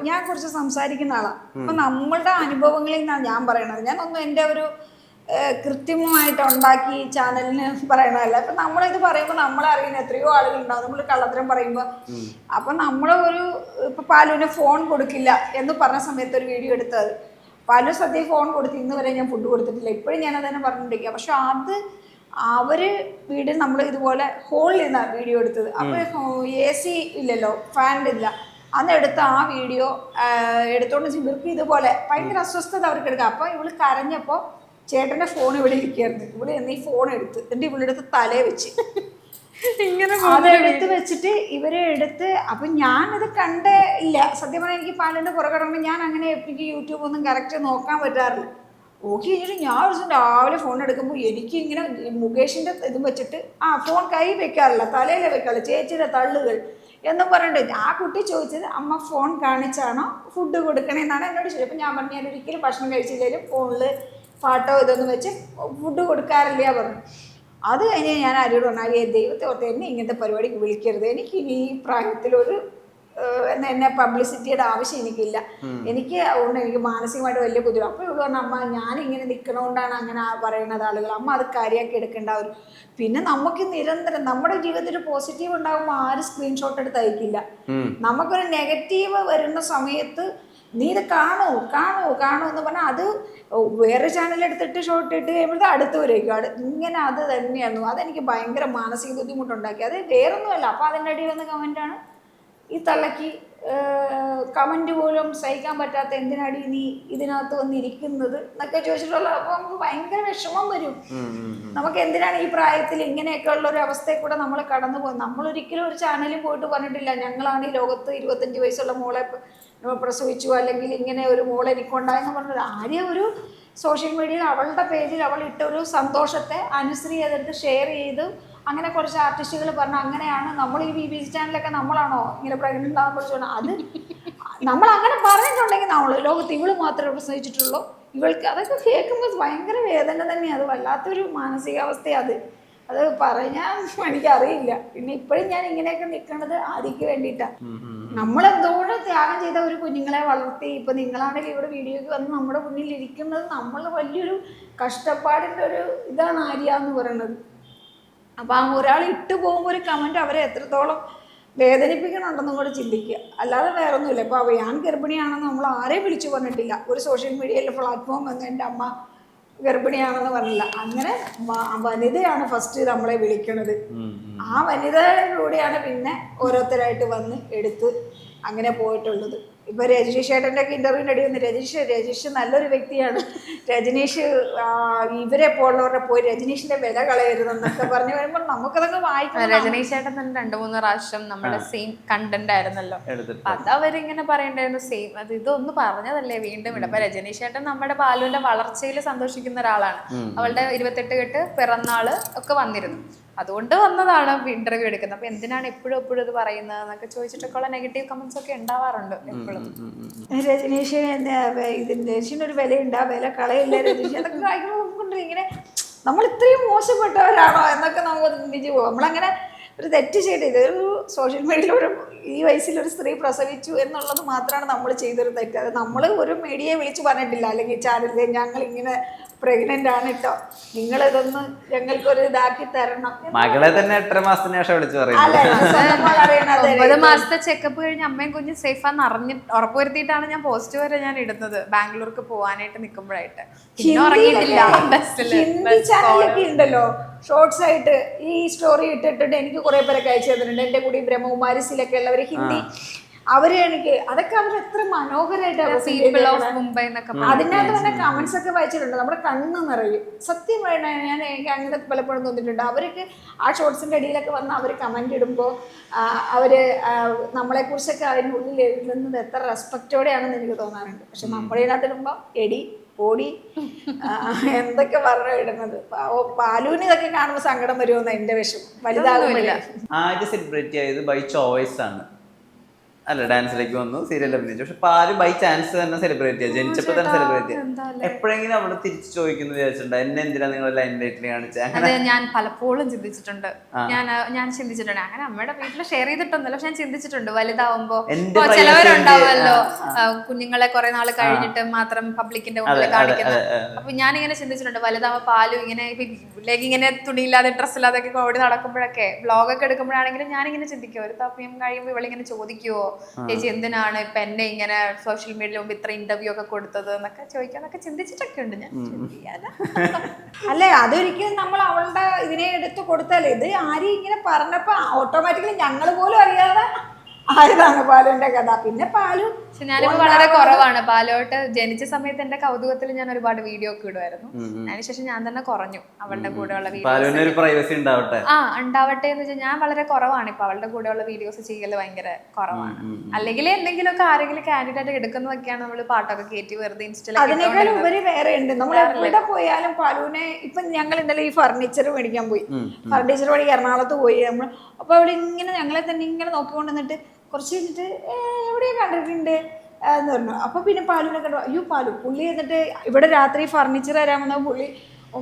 ഞാൻ കുറച്ച് സംസാരിക്കുന്ന ആളാണ്. അപ്പൊ നമ്മളുടെ അനുഭവങ്ങളിൽ നിന്നാണ് ഞാൻ പറയണത്. ഞാനൊന്നും എൻ്റെ ഒരു കൃത്രിമമായിട്ട് ഉണ്ടാക്കി ചാനലിന് പറയണതല്ല. അപ്പൊ നമ്മളിത് പറയുമ്പോൾ നമ്മളെ അറിയുന്ന എത്രയോ ആളുകളുണ്ടാവും. നമ്മൾ കള്ളത്തരം പറയുമ്പോൾ അപ്പൊ ഇപ്പൊ പാലുവിന് ഫോൺ കൊടുക്കില്ല എന്ന് പറഞ്ഞ സമയത്ത് ഒരു വീഡിയോ എടുത്തത്. പാലു സദ്യ ഫോൺ കൊടുത്ത് ഇന്ന് വരെ ഞാൻ ഫുഡ് കൊടുത്തിട്ടില്ല. ഇപ്പോഴും ഞാൻ അതന്നെ പറഞ്ഞിട്ടിരിക്കുക. പക്ഷെ അത് അവര് വീട്ടിൽ നമ്മൾ ഇതുപോലെ ഹോളിൽ നിന്നാണ് വീഡിയോ എടുത്തത്. അപ്പോൾ AC ഇല്ലല്ലോ, ഫാൻ ഇല്ല. അന്ന് എടുത്ത ആ വീഡിയോ എടുത്തോണ്ട് ഇവർക്ക് ഇതുപോലെ ഭയങ്കര അസ്വസ്ഥത അവർക്ക് എടുക്കാം. അപ്പോൾ ഇവള് കരഞ്ഞപ്പോൾ ചേട്ടൻ്റെ ഫോൺ ഇവിടെ ഇരിക്കുകയായിരുന്നു. ഇവിടെ എന്നീ ഫോൺ എടുത്ത് എന്നിട്ട് ഇവളെടുത്ത് തലേ വെച്ച് ഇങ്ങനെ അതെടുത്ത് വെച്ചിട്ട് ഇവരെ എടുത്ത്. അപ്പം ഞാനിത് കണ്ടേ ഇല്ല സത്യം പറഞ്ഞാൽ. എനിക്ക് പാലിൻ്റെ പുറകെ കിടക്കുമ്പോൾ ഞാൻ അങ്ങനെ എനിക്ക് യൂട്യൂബ് ഒന്നും കറക്റ്റ് നോക്കാൻ പറ്റാറില്ല. ഓക്കെ കഴിഞ്ഞിട്ട് ഞാൻ ഒരു ദിവസം രാവിലെ ഫോൺ എടുക്കുമ്പോൾ എനിക്ക് ഇങ്ങനെ മുകേഷിൻ്റെ ഇതും വെച്ചിട്ട് ഫോൺ കൈ വെക്കാറില്ല, തലയിലേ വെക്കാറില്ല, ചേച്ചിയുടെ തള്ളുകൾ എന്നും പറഞ്ഞിട്ട് ആ കുട്ടി ചോദിച്ചത് അമ്മ ഫോൺ കാണിച്ചാണോ ഫുഡ് കൊടുക്കണേന്നാണ് എന്നോട് ചോദിച്ചത്. അപ്പം ഞാൻ പറഞ്ഞു ഞാൻ ഒരിക്കലും ഭക്ഷണം കഴിച്ചില്ലെങ്കിലും ഫോണിൽ പാട്ടോ ഇതൊന്നും വെച്ച് ഫുഡ് കൊടുക്കാറില്ല പറഞ്ഞു. അത് കഴിഞ്ഞ് ഞാൻ ആരോട് പറഞ്ഞു, ദൈവത്തെ ഓർത്ത് എന്നെ ഇങ്ങനത്തെ പരിപാടിക്ക് വിളിക്കരുത്, എനിക്ക് ഇനി ഈ പ്രായത്തിലൊരു എന്നെ പബ്ലിസിറ്റിയുടെ ആവശ്യം എനിക്കില്ല, എനിക്ക് അതുകൊണ്ട് എനിക്ക് മാനസികമായിട്ട് വലിയ ബുദ്ധിമുട്ട്. അപ്പോൾ ഇവിടെ പറഞ്ഞ അമ്മ ഞാനിങ്ങനെ നിൽക്കണോണ്ടാണ് അങ്ങനെ പറയുന്നത് ആളുകൾ, അമ്മ അത് കാര്യമാക്കി എടുക്കേണ്ട ഒരു. പിന്നെ നമുക്ക് നിരന്തരം നമ്മുടെ ജീവിതത്തിൽ പോസിറ്റീവ് ഉണ്ടാകുമ്പോൾ ആരും സ്ക്രീൻഷോട്ട് എടുത്ത് അയക്കില്ല. നമുക്കൊരു നെഗറ്റീവ് വരുന്ന സമയത്ത് നീ ഇത് കാണൂ എന്ന് പറഞ്ഞാൽ അത് വേറെ ചാനൽ എടുത്തിട്ട് ഷോട്ട് ഇട്ട് കഴിയുമ്പോഴത്തെ അടുത്ത് വരേക്കും ഇങ്ങനെ. അത് തന്നെയായിരുന്നു അതെനിക്ക് ഭയങ്കര മാനസിക ബുദ്ധിമുട്ടുണ്ടാക്കി. അത് വേറൊന്നുമല്ല. അപ്പോൾ അതിൻ്റെ അടിയിൽ വന്ന കമൻറ്റാണ് ഈ തള്ളക്ക് കമൻറ്റ് പോലും സഹിക്കാൻ പറ്റാത്ത എന്തിനാടി നീ ഇതിനകത്ത് വന്നിരിക്കുന്നത് എന്നൊക്കെ ചോദിച്ചിട്ടുള്ള. അപ്പോൾ നമുക്ക് ഭയങ്കര വിഷമം വരും. നമുക്ക് എന്തിനാണ് ഈ പ്രായത്തിൽ ഇങ്ങനെയൊക്കെ ഉള്ള ഒരു അവസ്ഥയിൽ കൂടെ നമ്മൾ കടന്നു പോകുന്നത്. നമ്മളൊരിക്കലും ഒരു ചാനലിൽ പോയിട്ട് പറഞ്ഞിട്ടില്ല ഞങ്ങളാണ് ഈ ലോകത്ത് 25 വയസ്സുള്ള മോളെ പ്രസവിച്ചു അല്ലെങ്കിൽ ഇങ്ങനെ ഒരു മോളെ എനിക്കുണ്ടായെന്ന് പറഞ്ഞത്. ആരെയും ഒരു സോഷ്യൽ മീഡിയയിൽ അവളുടെ പേജിൽ അവൾ ഇട്ട ഒരു സന്തോഷത്തെ അനുശ്രീ അതെടുത്ത് ഷെയർ ചെയ്ത് അങ്ങനെ കുറച്ച് ആർട്ടിസ്റ്റുകൾ പറഞ്ഞു അങ്ങനെയാണ് നമ്മൾ ഈ BBC ചാനലൊക്കെ നമ്മളാണോ ഇങ്ങനെ പ്രഗ്നൻ്റ് ആകുമ്പോൾ ചോദിച്ചാൽ അത് നമ്മൾ അങ്ങനെ പറഞ്ഞിട്ടുണ്ടെങ്കിൽ നമ്മൾ ലോകത്ത് ഇവള് മാത്രമേ പ്രസവിച്ചിട്ടുള്ളൂ ഇവൾക്ക്. അതൊക്കെ കേൾക്കുമ്പോൾ ഭയങ്കര വേദന തന്നെയാണ്. അത് വല്ലാത്തൊരു മാനസികാവസ്ഥയാണ്. അത് പറഞ്ഞാൽ എനിക്കറിയില്ല. പിന്നെ ഇപ്പോഴും ഞാൻ ഇങ്ങനെയൊക്കെ നിൽക്കുന്നത് ആദിക്ക് വേണ്ടിയിട്ടാണ്. നമ്മളെന്തോടെ ത്യാഗം ചെയ്ത ഒരു കുഞ്ഞുങ്ങളെ വളർത്തി ഇപ്പം നിങ്ങളാണെങ്കിൽ ഇവിടെ വീഡിയോയ്ക്ക് വന്ന് നമ്മുടെ മുന്നിൽ ഇരിക്കുന്നത് നമ്മൾ വലിയൊരു കഷ്ടപ്പാടിൻ്റെ ഒരു ഇതാണ് ആര്യ എന്ന് പറയുന്നത്. അപ്പം ഒരാൾ ഇട്ട് പോകുമ്പോൾ ഒരു കമൻറ്റ് അവരെ എത്രത്തോളം വേദനിപ്പിക്കണുണ്ടെന്നും കൂടെ ചിന്തിക്കുക. അല്ലാതെ വേറെ ഒന്നുമില്ല. ഇപ്പോൾ ഞാൻ ഗർഭിണിയാണെന്ന് നമ്മൾ ആരെയും വിളിച്ചു പറഞ്ഞിട്ടില്ല. ഒരു സോഷ്യൽ മീഡിയയിലെ പ്ലാറ്റ്ഫോം എന്ന് എൻ്റെ അമ്മ ഗർഭിണിയാണെന്ന് പറഞ്ഞില്ല. അങ്ങനെ വനിതയാണ് ഫസ്റ്റ് നമ്മളെ വിളിക്കണത്. ആ വനിതയിലൂടെയാണ് പിന്നെ ഓരോരുത്തരായിട്ട് വന്ന് എടുത്ത് അങ്ങനെ പോയിട്ടുള്ളത്. ഇപ്പോൾ രജനീഷ് ചേട്ടൻ്റെ ഒക്കെ ഇൻ്റർവ്യൂവിൻ്റെ അടി വന്ന് രജനീഷ് നല്ലൊരു വ്യക്തിയാണ്, രജനീഷ് ഇവരെ പോലുള്ളവരുടെ പോയി രജനീഷിന്റെ വില കളയരുതെന്നൊക്കെ പറഞ്ഞു വരുമ്പോൾ നമുക്കതൊക്കെ വായിക്കാം. രജനീഷ് ചേട്ടൻ തന്നെ 2-3 പ്രാവശ്യം നമ്മുടെ സെയിം കണ്ടന്റ് ആയിരുന്നല്ലോ. അത് അവരിങ്ങനെ പറയണ്ടായിരുന്നു സെയിം അത് ഇതൊന്ന് പറഞ്ഞതല്ലേ വീണ്ടും ഇട. അപ്പൊ രജനീഷ് ചേട്ടൻ നമ്മുടെ പാലുവിന്റെ വളർച്ചയിൽ സന്തോഷിക്കുന്ന ഒരാളാണ്. അവളുടെ 28 കെട്ട് പിറന്നാള് ഒക്കെ വന്നിരുന്നു, അതുകൊണ്ട് വന്നതാണ് ഇന്റർവ്യൂ എടുക്കുന്നത്. അപ്പൊ എന്തിനാണ് എപ്പോഴും ഇത് പറയുന്നത് എന്നൊക്കെ ചോദിച്ചിട്ടൊക്കെ ഉള്ള നെഗറ്റീവ് കമന്റ്സ് ഒക്കെ ഉണ്ടാവാറുണ്ട് എപ്പോഴും. രജനീഷിന് ഒരു വിലയുണ്ട്, ആ വില കളയില്ല രജനീഷ്. അതൊക്കെ വായിക്കുമ്പോൾ ഇങ്ങനെ നമ്മൾ ഇത്രയും മോശപ്പെട്ടവരാണോ എന്നൊക്കെ നമുക്ക് ചിന്തിച്ച് പോകും. നമ്മളങ്ങനെ ഒരു തെറ്റ് ചെയ്ത് ഇതൊരു സോഷ്യൽ മീഡിയയിൽ ഒരു ഈ വയസ്സിലൊരു സ്ത്രീ പ്രസവിച്ചു എന്നുള്ളത് മാത്രമാണ് നമ്മൾ ചെയ്തൊരു തെറ്റ്. അത് നമ്മൾ ഒരു മീഡിയയെ വിളിച്ച് പറഞ്ഞിട്ടില്ല അല്ലെങ്കിൽ ചാനലിൽ ഞങ്ങൾ ഇങ്ങനെ പ്രഗ്നന്റ് ആണ് കേട്ടോ, നിങ്ങളിതൊന്ന് ഞങ്ങൾക്കൊരു ഇതാക്കി തരണം. മകളെ തന്നെ 8 മാസത്തിന് ശേഷം വിളിച്ചു പറയും. 9 മാസത്തെ ചെക്കപ്പ് കഴിഞ്ഞ് അമ്മയും കുഞ്ഞും സേഫാന്ന് ഉറപ്പുവരുത്തിയിട്ടാണ് ഞാൻ പോസ്റ്റ് വരെ ഞാൻ ഇടുന്നത് ബാംഗ്ലൂർക്ക് പോവാനായിട്ട് നിൽക്കുമ്പോഴായിട്ട്. പിന്നെ ഉറങ്ങിയിട്ടില്ല. ഹിന്ദി ചാനലൊക്കെ ഉണ്ടല്ലോ ഷോർട്സ് ആയിട്ട് ഈ സ്റ്റോറി ഇട്ടിട്ടുണ്ട്. എനിക്ക് കുറെ പേരൊക്കെ അയച്ചു തന്നിട്ടുണ്ട്. എൻ്റെ കൂടി ബ്രഹ്മകുമാരിസിലൊക്കെ ഉള്ളവർ ഹിന്ദി അവര് എനിക്ക് അതൊക്കെ അവർ എത്ര മനോഹരമായിട്ടാണ് അതിനകത്ത് തന്നെ കമന്റ്സ് ഒക്കെ വായിച്ചിട്ടുണ്ട്. നമ്മുടെ കണ്ണ് നിറയും. സത്യം ഞാൻ എനിക്ക് അങ്ങനെ പലപ്പോഴും തോന്നിയിട്ടുണ്ട്. അവർക്ക് ആ ഷോർട്സിന്റെ അടിയിലൊക്കെ വന്ന് അവർ കമന്റ് ഇടുമ്പോൾ അവര് നമ്മളെ കുറിച്ചൊക്കെ അതിനുള്ളിൽ എഴുതുന്നത് എത്ര റെസ്പെക്റ്റോടെയാണെന്ന് എനിക്ക് തോന്നാറുണ്ട്. പക്ഷെ നമ്മളിതിനകത്ത് ഇടുമ്പോൾ എടി ഓടി എന്തൊക്കെ പറഞ്ഞു ഇടുന്നത്. പാലൂന് ഇതൊക്കെ കാണുമ്പോൾ സങ്കടം വരുമെന്ന് എന്റെ വിഷമം. വലുതാകുന്നില്ല. ആദ്യം സെലിബ്രേറ്റ് ചെയ്ത് ബൈ ചോയ്സ് ആണ് അല്ല, ഡാൻസിലേക്ക് വന്നു, സീരിയൽ അഭിനയിച്ചു. പക്ഷെ പാല് ബൈ ചാൻസ് തന്നെ സെലിബ്രേറ്റ് ചെയ്യാം, ജനിച്ചപ്പോ തന്നെ സെലിബ്രേറ്റ് ചെയ്യാം. എപ്പോഴെങ്കിലും അവിടെ തിരിച്ചു ചോദിക്കുന്നു വിചാരിച്ചിട്ടുണ്ട് എന്നെ എന്തിനാ നിങ്ങൾ ലൈൻ ലൈറ്റിൽ കാണിച്ചത്? അതെ, ഞാൻ പലപ്പോഴും ചിന്തിച്ചിട്ടുണ്ട്. ഞാൻ ചിന്തിച്ചിട്ടുണ്ട് അങ്ങനെ അമ്മയുടെ വീട്ടിൽ ഷെയർ ചെയ്തിട്ടൊന്നുമല്ല, പക്ഷെ ഞാൻ ചിന്തിച്ചിട്ടുണ്ട് വലുതാവുമ്പോ ചിലവരുണ്ടാവുമല്ലോ കുഞ്ഞുങ്ങളെ കുറെ നാൾ കഴിഞ്ഞിട്ട് മാത്രം പബ്ലിക്കിന്റെ മുന്നിൽ കാണിക്കുന്നത്. അപ്പൊ ഞാനിങ്ങനെ ചിന്തിച്ചിട്ടുണ്ട് വലുതാവുമ്പോ പാലും ഇങ്ങനെ വീട്ടിലേക്ക് ഇങ്ങനെ തുണിയില്ലാതെ ഡ്രസ്സില്ലാതെ ഓടി നടക്കുമ്പോഴൊക്കെ വ്ളോഗൊക്കെ എടുക്കുമ്പോഴാണെങ്കിലും ഞാനിങ്ങനെ ചിന്തിക്കുമോ ഒരു തപ്പിയും കഴിയുമ്പോൾ ഇവളിങ്ങനെ ചോദിക്കുവോ ചേച്ചി എന്തിനാണ് ഇപ്പൊ എന്നെ ഇങ്ങനെ സോഷ്യൽ മീഡിയയിൽ മുമ്പ് ഇത്ര ഇന്റർവ്യൂ ഒക്കെ കൊടുത്തത് എന്നൊക്കെ ചോദിക്കാന്നൊക്കെ ചിന്തിച്ചിട്ടൊക്കെ ഉണ്ട് ഞാൻ. അല്ലെ, അതൊരിക്കലും നമ്മൾ അവളുടെ ഇതിനെ എടുത്ത് കൊടുത്താലേ, ഇത് ആരും ഇങ്ങനെ പറഞ്ഞപ്പോ ഓട്ടോമാറ്റിക്കലി ഞങ്ങൾ പോലും അറിയാതെ ആയതാണ് പാലുവിന്റെ കഥ. പിന്നെ പാലു പക്ഷെ ഞാനിപ്പോ വളരെ കുറവാണ്. പാലോട്ട് ജനിച്ച സമയത്ത് എന്റെ കൗതുകത്തിൽ ഞാൻ ഒരുപാട് വീഡിയോ ഒക്കെ ഇടുമായിരുന്നു. അതിനുശേഷം ഞാൻ തന്നെ കുറഞ്ഞു അവളുടെ കൂടെയുള്ള വീഡിയോസ്. പ്രൈവസി ഉണ്ടാവട്ടെ ഉണ്ടാവട്ടെ എന്ന് വെച്ചാൽ ഞാൻ വളരെ കുറവാണ് ഇപ്പൊ അവളുടെ കൂടെയുള്ള വീഡിയോസ് ചെയ്യല് ഭയങ്കര കുറവാണ്. അല്ലെങ്കിൽ എന്തെങ്കിലുമൊക്കെ ആരെങ്കിലും കാൻഡിഡേറ്റ് എടുക്കുന്നതൊക്കെയാണ് നമ്മൾ പാട്ടൊക്കെ കയറ്റി വെറുതെ ഇൻസ്റ്റയിൽ. അതിനേക്കാൾ ഉപരി വേറെ ഉണ്ട്. നമ്മൾ എവിടെ പോയാലും പാലുവിനെ, ഇപ്പൊ ഞങ്ങൾ ഇന്നലെ ഈ ഫർണിച്ചർ മേടിക്കാൻ പോയി, ഫർണിച്ചർ വഴി എറണാകുളത്ത് പോയി നമ്മൾ. അപ്പൊ അവിടെ ഇങ്ങനെ ഞങ്ങളെ തന്നെ ഇങ്ങനെ നോക്കിക്കൊണ്ടിരുന്നിട്ട് കുറച്ച് കഴിഞ്ഞിട്ട് എവിടെയാ കണ്ടിട്ടുണ്ട് എന്ന് പറഞ്ഞു. അപ്പൊ പിന്നെ പാലുവിനെ കണ്ടു. അയ്യോ പാലു, പുള്ളി എന്നിട്ട് ഇവിടെ രാത്രി ഫർണിച്ചർ തരാമെന്ന പുള്ളി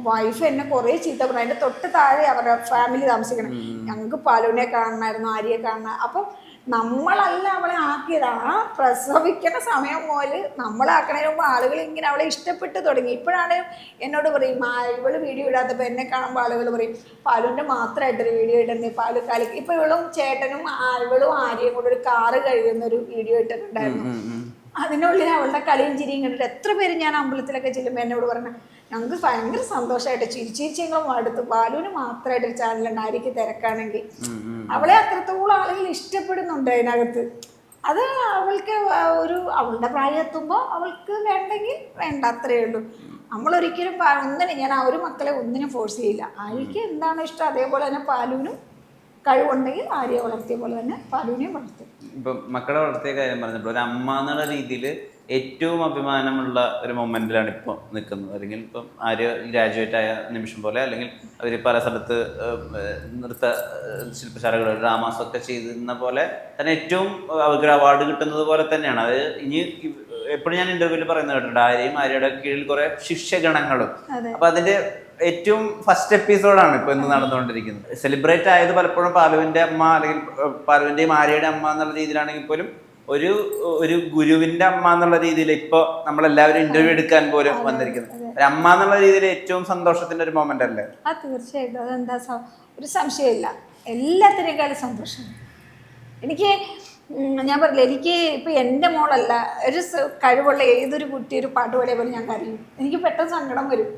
വൈഫ് എന്നെ കുറേ ചീത്ത പറഞ്ഞു. അതിന്റെ തൊട്ട് താഴെ അവരുടെ ഫാമിലി താമസിക്കണം. ഞങ്ങൾക്ക് പാലുവിനെ കാണണമായിരുന്നു, ആര്യയെ കാണണം. അപ്പം നമ്മളല്ല അവളെ ആക്കിയത്. ആ പ്രസവിക്കുന്ന സമയം മുതൽ നമ്മളാക്കണതിന് മുമ്പ് ആളുകൾ ഇങ്ങനെ അവളെ ഇഷ്ടപ്പെട്ട് തുടങ്ങി. ഇപ്പോഴാണ് എന്നോട് പറയും, ഇവള് വീഡിയോ ഇടാത്തപ്പോൾ എന്നെ കാണുമ്പോൾ ആളുകൾ പറയും പാലുവിൻ്റെ മാത്രമായിട്ടൊരു വീഡിയോ ഇടുന്നത്, പാലു കളിക്ക്. ഇപ്പൊ ഇവളും ചേട്ടനും ഇവളും ആര്യയും കൂടെ ഒരു കാറ് കഴുകുന്ന ഒരു വീഡിയോ ഇട്ടിട്ടുണ്ടായിരുന്നു. അതിനുള്ളിൽ അവളുടെ കളിയും ചിരിയും കണ്ടിട്ട് എത്ര പേര് ഞാൻ അമ്പലത്തിലൊക്കെ ചെല്ലുമ്പോൾ എന്നോട് പറഞ്ഞ ഞങ്ങൾക്ക് ഭയങ്കര സന്തോഷമായിട്ട് ചിരിച്ചിരിച്ചെങ്കിലും അടുത്ത് പാലുവിന് മാത്രമായിട്ടൊരു ചാനലുണ്ട്, ആര്യക്ക് തിരക്കാണെങ്കിൽ. അവളെ അത്രത്തോളം ആളുകൾ ഇഷ്ടപ്പെടുന്നുണ്ട് അതിനകത്ത്. അത് അവൾക്ക് അവളുടെ പ്രായം എത്തുമ്പോൾ അവൾക്ക് വേണ്ടെങ്കിൽ വേണ്ട, അത്രയേ ഉള്ളൂ. നമ്മളൊരിക്കലും ഞാൻ ആ ഒരു മക്കളെ ഒന്നിനും ഫോഴ്സ് ചെയ്യില്ല. ആര്യക്ക് എന്താണോ ഇഷ്ടം അതേപോലെ തന്നെ പാലുവിനും കഴിവുണ്ടെങ്കിൽ ആര്യയെ വളർത്തിയ പോലെ തന്നെ പാലുവിനെയും വളർത്തും. ഇപ്പം മക്കളെ വളർത്തിയ കാര്യം പറഞ്ഞപ്പോൾ ഒരു അമ്മ എന്നുള്ള രീതിയിൽ ഏറ്റവും അഭിമാനമുള്ള ഒരു മൊമെന്റിലാണ് ഇപ്പോൾ നിൽക്കുന്നത്. അല്ലെങ്കിൽ ഇപ്പം ആര്യ ഗ്രാജുവേറ്റ് ആയ നിമിഷം പോലെ, അല്ലെങ്കിൽ അവർ പല സ്ഥലത്ത് നൃത്ത ശില്പശാലകൾ ഡ്രാമാസൊക്കെ ചെയ്യുന്ന പോലെ തന്നെ ഏറ്റവും അവർക്ക് അവാർഡ് കിട്ടുന്നത് പോലെ തന്നെയാണ് അത്. ഇനി എപ്പോഴും ഞാൻ ഇന്റർവ്യൂവിൽ പറയുന്നത് കേട്ടിട്ടുണ്ട്, ആര്യയും ആര്യയുടെ കീഴിൽ കുറെ ശിഷ്യഗണങ്ങളും. അപ്പൊ അതിന്റെ ഏറ്റവും ഫസ്റ്റ് എപ്പിസോഡാണ് ഇപ്പൊ ഇന്ന് നടന്നുകൊണ്ടിരിക്കുന്നത്. സെലിബ്രേറ്റ് ആയത് പലപ്പോഴും പാലുവിന്റെ അമ്മ അല്ലെങ്കിൽ പാലുവിന്റെയും ആര്യയുടെ അമ്മ എന്നുള്ള രീതിയിലാണെങ്കിൽ പോലും ഒരു ഗുരുവിന്റെ അമ്മ എന്നുള്ള രീതിയിൽ ഇപ്പൊ നമ്മളെല്ലാവരും ഇന്റർവ്യൂ എടുക്കാൻ പോലും വന്നിരിക്കുന്നത്. ഒരു അമ്മ എന്നുള്ള രീതിയിൽ ഏറ്റവും സന്തോഷത്തിന്റെ ഒരു മൊമെന്റ് അല്ലേ? തീർച്ചയായിട്ടും. അതെന്താ, ഒരു സംശയമില്ല, എല്ലാത്തിനേക്കാളും സന്തോഷം എനിക്ക്. ഞാൻ പറഞ്ഞില്ല, എനിക്ക് ഇപ്പം എൻ്റെ മോളല്ല, ഒരു കഴിവുള്ള ഏതൊരു കുട്ടി ഒരു പാട്ട് പാടിയ പോലെ ഞാൻ കരയും. എനിക്ക് പെട്ടെന്ന് സങ്കടം വരും.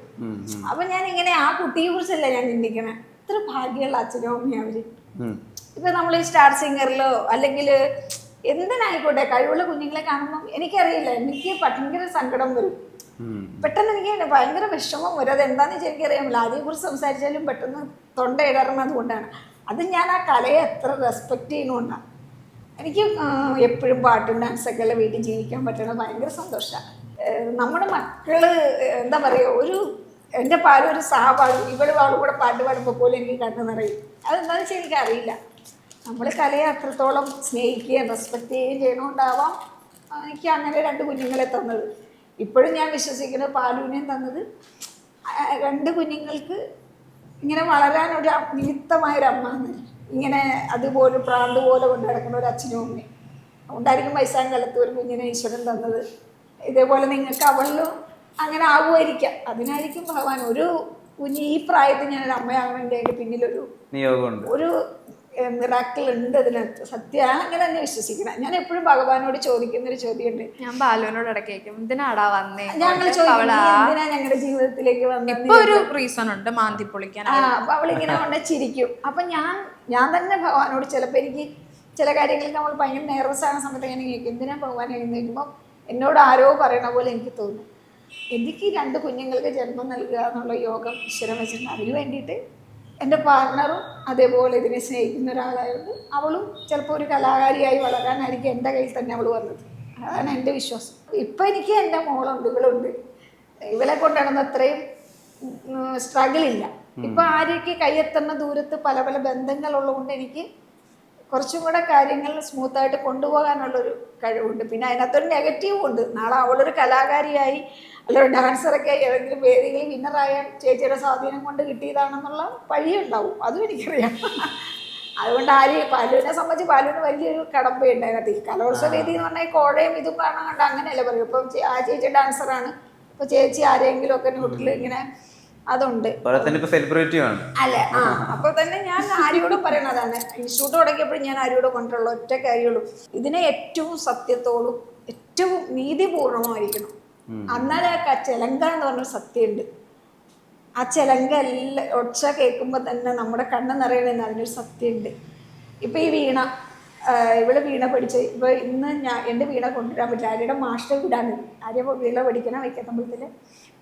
അപ്പം ഞാൻ ഇങ്ങനെ ആ കുട്ടിയെ കുറിച്ചല്ല ഞാൻ ചിന്തിക്കണേ, ഇത്ര ഭാഗ്യമുള്ള അച്ഛനും അമ്മയും അവര്. ഇപ്പം നമ്മൾ ഈ സ്റ്റാർ സിംഗറിലോ അല്ലെങ്കിൽ എന്തിനായിക്കോട്ടെ കഴിവുള്ള കുഞ്ഞുങ്ങളെ കാണുമ്പം എനിക്കറിയില്ല, എനിക്ക് ഭയങ്കര സങ്കടം വരും. പെട്ടെന്ന് എനിക്ക് ഭയങ്കര വിഷമം വരും. അതെന്താണെന്ന് വെച്ചാൽ എനിക്കറിയാമല്ലോ. ആരെക്കുറിച്ച് സംസാരിച്ചാലും പെട്ടെന്ന് തൊണ്ട ഇടറുന്നത് കൊണ്ടാണ്. അത് ഞാൻ ആ കലയെ എത്ര റെസ്പെക്റ്റ് ചെയ്യുന്നതുകൊണ്ടാണ്. എനിക്ക് എപ്പോഴും പാട്ടും ഡാൻസൊക്കെ ഉള്ള വീട്ടിൽ ജീവിക്കാൻ പറ്റണത് ഭയങ്കര സന്തോഷമാണ്. നമ്മുടെ മക്കള് എന്താ പറയുക, എൻ്റെ പാലും ഒരു സഹപാടും ഇവളും അവളും കൂടെ പാട്ട് പാടുമ്പോൾ പോലും എനിക്ക് കണ്ടു നിറയും. അതെന്താണെന്ന് വെച്ചാൽ എനിക്കറിയില്ല. നമ്മൾ കലയെ അത്രത്തോളം സ്നേഹിക്കുകയും റെസ്പെക്റ്റ് ചെയ്യുകയും ചെയ്യണോണ്ടാവാം എനിക്ക് അങ്ങനെ രണ്ട് കുഞ്ഞുങ്ങളെ തന്നത്. ഇപ്പോഴും ഞാൻ വിശ്വസിക്കുന്നത് പാലുവിനെയും തന്നത് രണ്ട് കുഞ്ഞുങ്ങൾക്ക് ഇങ്ങനെ വളരാനൊരു നിമിത്തമായൊരമ്മ എന്നല്ല, ഇങ്ങനെ അതുപോലെ പ്രാന്ത് പോലെ കൊണ്ട് നടക്കുന്ന ഒരു അച്ഛനും അമ്മയും ഉണ്ടായിരിക്കും. വയസ്സാം കാലത്ത് ഒരു കുഞ്ഞിനെ ഈശ്വരൻ തന്നത്. ഇതേപോലെ നിങ്ങൾക്ക് അവളിലും അങ്ങനെ ആകുമായിരിക്കാം. അതിനായിരിക്കും ഭഗവാൻ ഒരു കുഞ്ഞ് ഈ പ്രായത്തിൽ ഞാനൊരു അമ്മയാകണമെൻ്റെ പിന്നിലൊരു നിയോഗമുണ്ട്, ഒരു മിറാക്കിൾ ഉണ്ട് അതിനകത്ത്. സത്യം അങ്ങനെ തന്നെ വിശ്വസിക്കണം. ഞാൻ എപ്പോഴും ഭഗവാനോട് ചോദിക്കുന്നൊരു ചോദ്യമുണ്ട്. ഞാൻ ബാലുവിനോട് ഇടയ്ക്ക് എന്തിനാടാ വന്നേ, ഞങ്ങൾ ചോദിക്കുന്നത് എന്തിനാ ഞങ്ങളുടെ ജീവിതത്തിലേക്ക് വന്നത്. ഒരു റീസൺ ഉണ്ട്, മാന്തി പൊളിക്കാൻ. അപ്പൊ അവളിങ്ങനെ കൊണ്ട് ചിരിക്കും. അപ്പൊ ഞാൻ തന്നെ ഭഗവാനോട് ചിലപ്പോൾ എനിക്ക് ചില കാര്യങ്ങളിൽ നമ്മൾ ഭയങ്കര നെർവസ് ആകുന്ന സമയത്ത് ഞാൻ കേൾക്കും, എന്തിനാ ഭഗവാൻ എഴുന്നേൽക്കുമ്പോൾ എന്നോട് ആരോ പറയണ പോലെ എനിക്ക് തോന്നും, എനിക്ക് രണ്ട് കുഞ്ഞുങ്ങൾക്ക് ജന്മം നൽകുക എന്നുള്ള യോഗം ഈശ്വരൻ വെച്ചിട്ടുണ്ട്. അതിന് വേണ്ടിയിട്ട് എൻ്റെ പാർട്ണറും അതേപോലെ ഇതിനെ സ്നേഹിക്കുന്ന ഒരാളായിരുന്നു. അവളും ചിലപ്പോൾ ഒരു കലാകാരിയായി വളരാനായിരിക്കും എൻ്റെ കയ്യിൽ തന്നെ അവൾ വന്നത്. അതാണ് എൻ്റെ വിശ്വാസം. ഇപ്പം എനിക്ക് എൻ്റെ മോളുണ്ട്, ഇവളുണ്ട്. ഇവളെ കൊണ്ടാണെന്ന് അത്രയും സ്ട്രഗിളില്ല. ഇപ്പം ആര്യയ്ക്ക് കയ്യെത്തുന്ന ദൂരത്ത് പല പല ബന്ധങ്ങളുള്ളതുകൊണ്ട് എനിക്ക് കുറച്ചും കൂടെ കാര്യങ്ങൾ സ്മൂത്തായിട്ട് കൊണ്ടുപോകാനുള്ളൊരു കഴിവുണ്ട്. പിന്നെ അതിനകത്തൊരു നെഗറ്റീവും ഉണ്ട്. നാളെ അവളൊരു കലാകാരിയായി അല്ലെങ്കിൽ ഡാൻസറൊക്കെ ആയി ഏതെങ്കിലും വേദികളിൽ വിന്നറായ ചേച്ചിയുടെ സ്വാധീനം കൊണ്ട് കിട്ടിയതാണെന്നുള്ള വഴിയുണ്ടാവും. അതും എനിക്കറിയാം. അതുകൊണ്ട് പാലുവിനെ സംബന്ധിച്ച് പാലുവിന് വലിയൊരു കടമ്പയുണ്ട് അതിനകത്ത്. ഈ കലോത്സവ വേദി എന്ന് പറഞ്ഞാൽ കോഴയും ഇതും കാണാണ്ട് അങ്ങനെയല്ല പറയും. ഇപ്പം ആ ചേച്ചി ഡാൻസറാണ്, ഇപ്പോൾ ചേച്ചി ആരെങ്കിലും ഒക്കെ നോട്ടിൽ ഇങ്ങനെ അതുണ്ട്. അതുപോലെ തന്നെ ഇപ്പൊ സെലിബ്രിറ്റിയാണ്. അല്ലെ? അപ്പൊ തന്നെ ഞാൻ ആര്യോടും പറയണതാണ്, ഇൻസ്റ്റിറ്റ്യൂട്ട് തുടങ്ങിയപ്പോഴും ഞാൻ ആര്യോടും കൊണ്ടുള്ള ഒറ്റ കാര്യമുള്ളൂ, ഇതിനെ ഏറ്റവും സത്യത്തോടും ഏറ്റവും നീതിപൂർവമായിരിക്കണം. അന്നാലെ ചെലങ്ക എന്ന് പറഞ്ഞൊരു സത്യമുണ്ട്. ആ ചെലങ്ക എല്ലാം ഒച്ച കേൾക്കുമ്പോൾ തന്നെ നമ്മുടെ കണ്ണ് നിറയണമെന്ന് അതിനൊരു സത്യമുണ്ട്. ഇപ്പൊ ഈ വീണ, ഇവിടെ വീണ പഠിച്ച് ഇപ്പൊ ഇന്ന് എൻ്റെ വീണ കൊണ്ടുവരാൻ പറ്റില്ല. ആര്യയുടെ മാസ്റ്റർ വീടാണ്. ആര്യ വീണ പഠിക്കണം വയ്ക്കത്തമ്പലത്തിൽ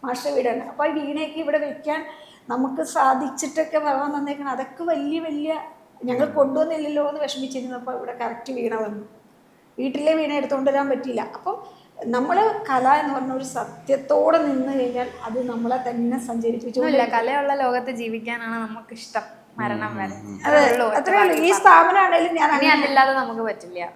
മാസ്റ്റർ വീടാണ്. അപ്പോൾ ഈ വീണയൊക്കെ ഇവിടെ വെക്കാൻ നമുക്ക് സാധിച്ചിട്ടൊക്കെ വരാൻ തന്നേക്കണം. അതൊക്കെ വലിയ വലിയ ഞങ്ങൾ കൊണ്ടുവന്നില്ലല്ലോ എന്ന് വിഷമിച്ചിരുന്നപ്പോൾ ഇവിടെ കറക്റ്റ് വീണ വന്നു. വീട്ടിലെ വീണ എടുത്തുകൊണ്ട് വരാൻ പറ്റിയില്ല. അപ്പം നമ്മൾ കല എന്ന് പറഞ്ഞ ഒരു സത്യത്തോടെ നിന്ന് കഴിഞ്ഞാൽ അത് നമ്മളെ തന്നെ സഞ്ചരിപ്പിച്ചു. കലയുള്ള ലോകത്ത് ജീവിക്കാനാണ് നമുക്കിഷ്ടം മരണം വരെ. അത്രേ ഉള്ളൂ. ഈ സ്ഥാപനമാണേലും ഞാൻ അതില്ലാതെ നമുക്ക് പറ്റില്ല.